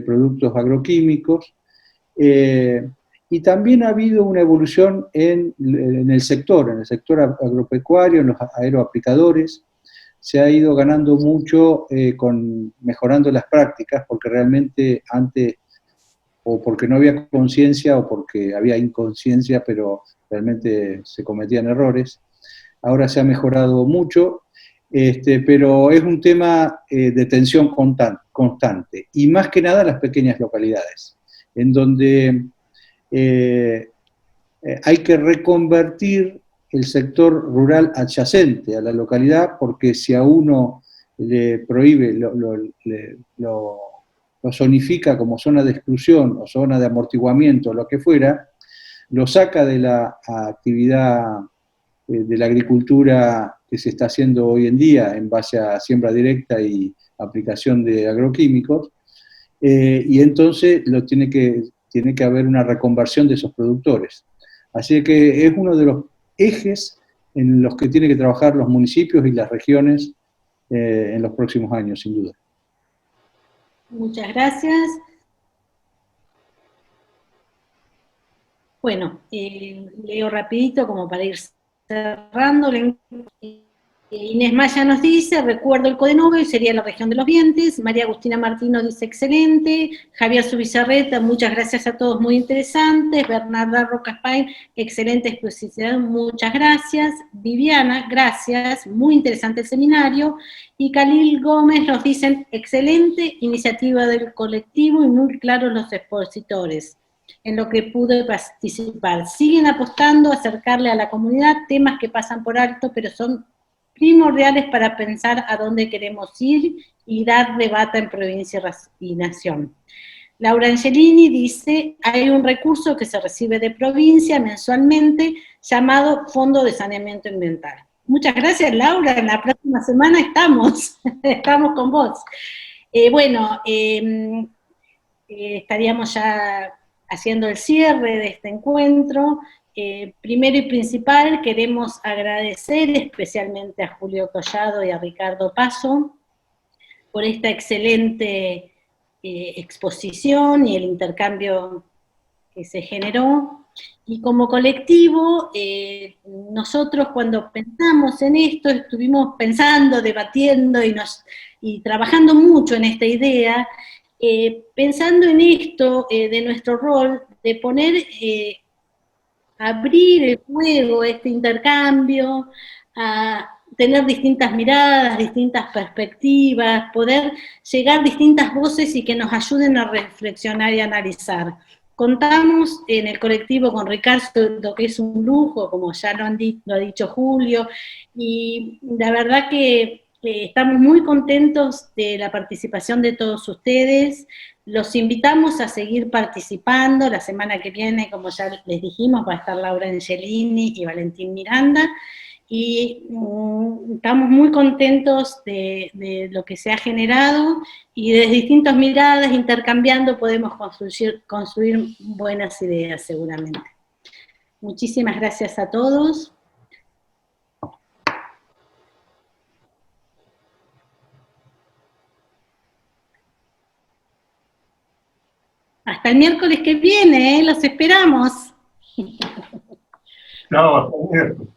productos agroquímicos. Y también ha habido una evolución en el sector agropecuario, en los aeroaplicadores. Se ha ido ganando mucho mejorando las prácticas, porque realmente antes, o porque no había conciencia, o porque había inconsciencia, pero realmente se cometían errores. Ahora se ha mejorado mucho, pero es un tema de tensión constante, y más que nada en las pequeñas localidades, en donde hay que reconvertir el sector rural adyacente a la localidad, porque si a uno le prohíbe, lo zonifica como zona de exclusión o zona de amortiguamiento o lo que fuera, lo saca de la actividad de la agricultura que se está haciendo hoy en día en base a siembra directa y aplicación de agroquímicos, y entonces tiene que haber una reconversión de esos productores. Así que es uno de los ejes en los que tienen que trabajar los municipios y las regiones en los próximos años, sin duda. Muchas gracias. Bueno, leo rapidito como para ir cerrando. Inés Maya nos dice, recuerdo el Codenove y sería la región de los Dientes. María Agustina Martino dice, excelente. Javier Subizarreta, muchas gracias a todos, muy interesantes. Bernarda Rocaspain, excelente exposición, muchas gracias. Viviana, gracias, muy interesante el seminario. Y Khalil Gómez nos dicen, excelente iniciativa del colectivo y muy claros los expositores en lo que pude participar. Siguen apostando a acercarle a la comunidad temas que pasan por alto, pero son primordiales para pensar a dónde queremos ir y dar debate en provincia y nación. Laura Angelini dice, hay un recurso que se recibe de provincia mensualmente llamado Fondo de Saneamiento Ambiental. Muchas gracias, Laura, en la próxima semana estamos con vos. Estaríamos ya haciendo el cierre de este encuentro. Primero y principal, queremos agradecer especialmente a Julio Collado y a Ricardo Paso por esta excelente exposición y el intercambio que se generó. Y como colectivo, nosotros cuando pensamos en esto, estuvimos pensando, debatiendo y trabajando mucho en esta idea, pensando en esto de nuestro rol, de poner, abrir el juego, este intercambio, a tener distintas miradas, distintas perspectivas, poder llegar a distintas voces y que nos ayuden a reflexionar y analizar. Contamos en el colectivo con Ricardo, que es un lujo, como ya lo ha dicho Julio, y la verdad que estamos muy contentos de la participación de todos ustedes. Los invitamos a seguir participando. La semana que viene, como ya les dijimos, va a estar Laura Angelini y Valentín Miranda, y estamos muy contentos de lo que se ha generado, y desde distintas miradas, intercambiando, podemos construir buenas ideas seguramente. Muchísimas gracias a todos. Hasta el miércoles que viene, los esperamos. No, hasta el miércoles.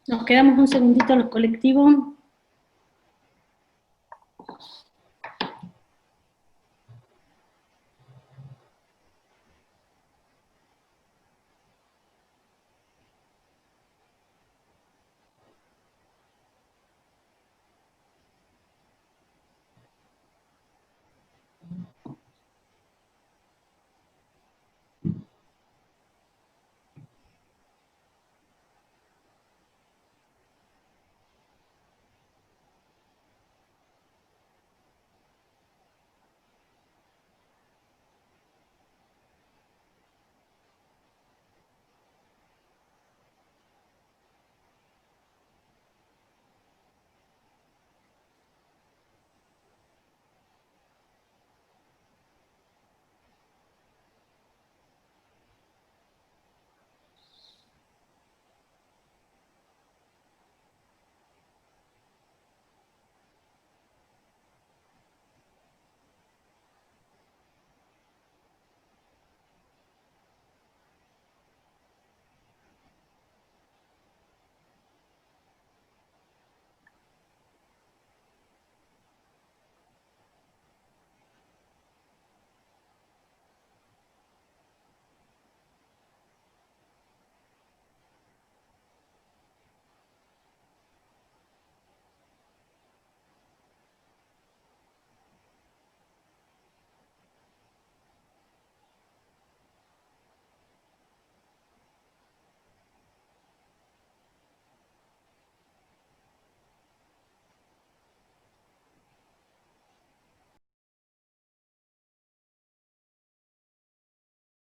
Nos quedamos un segundito los colectivos.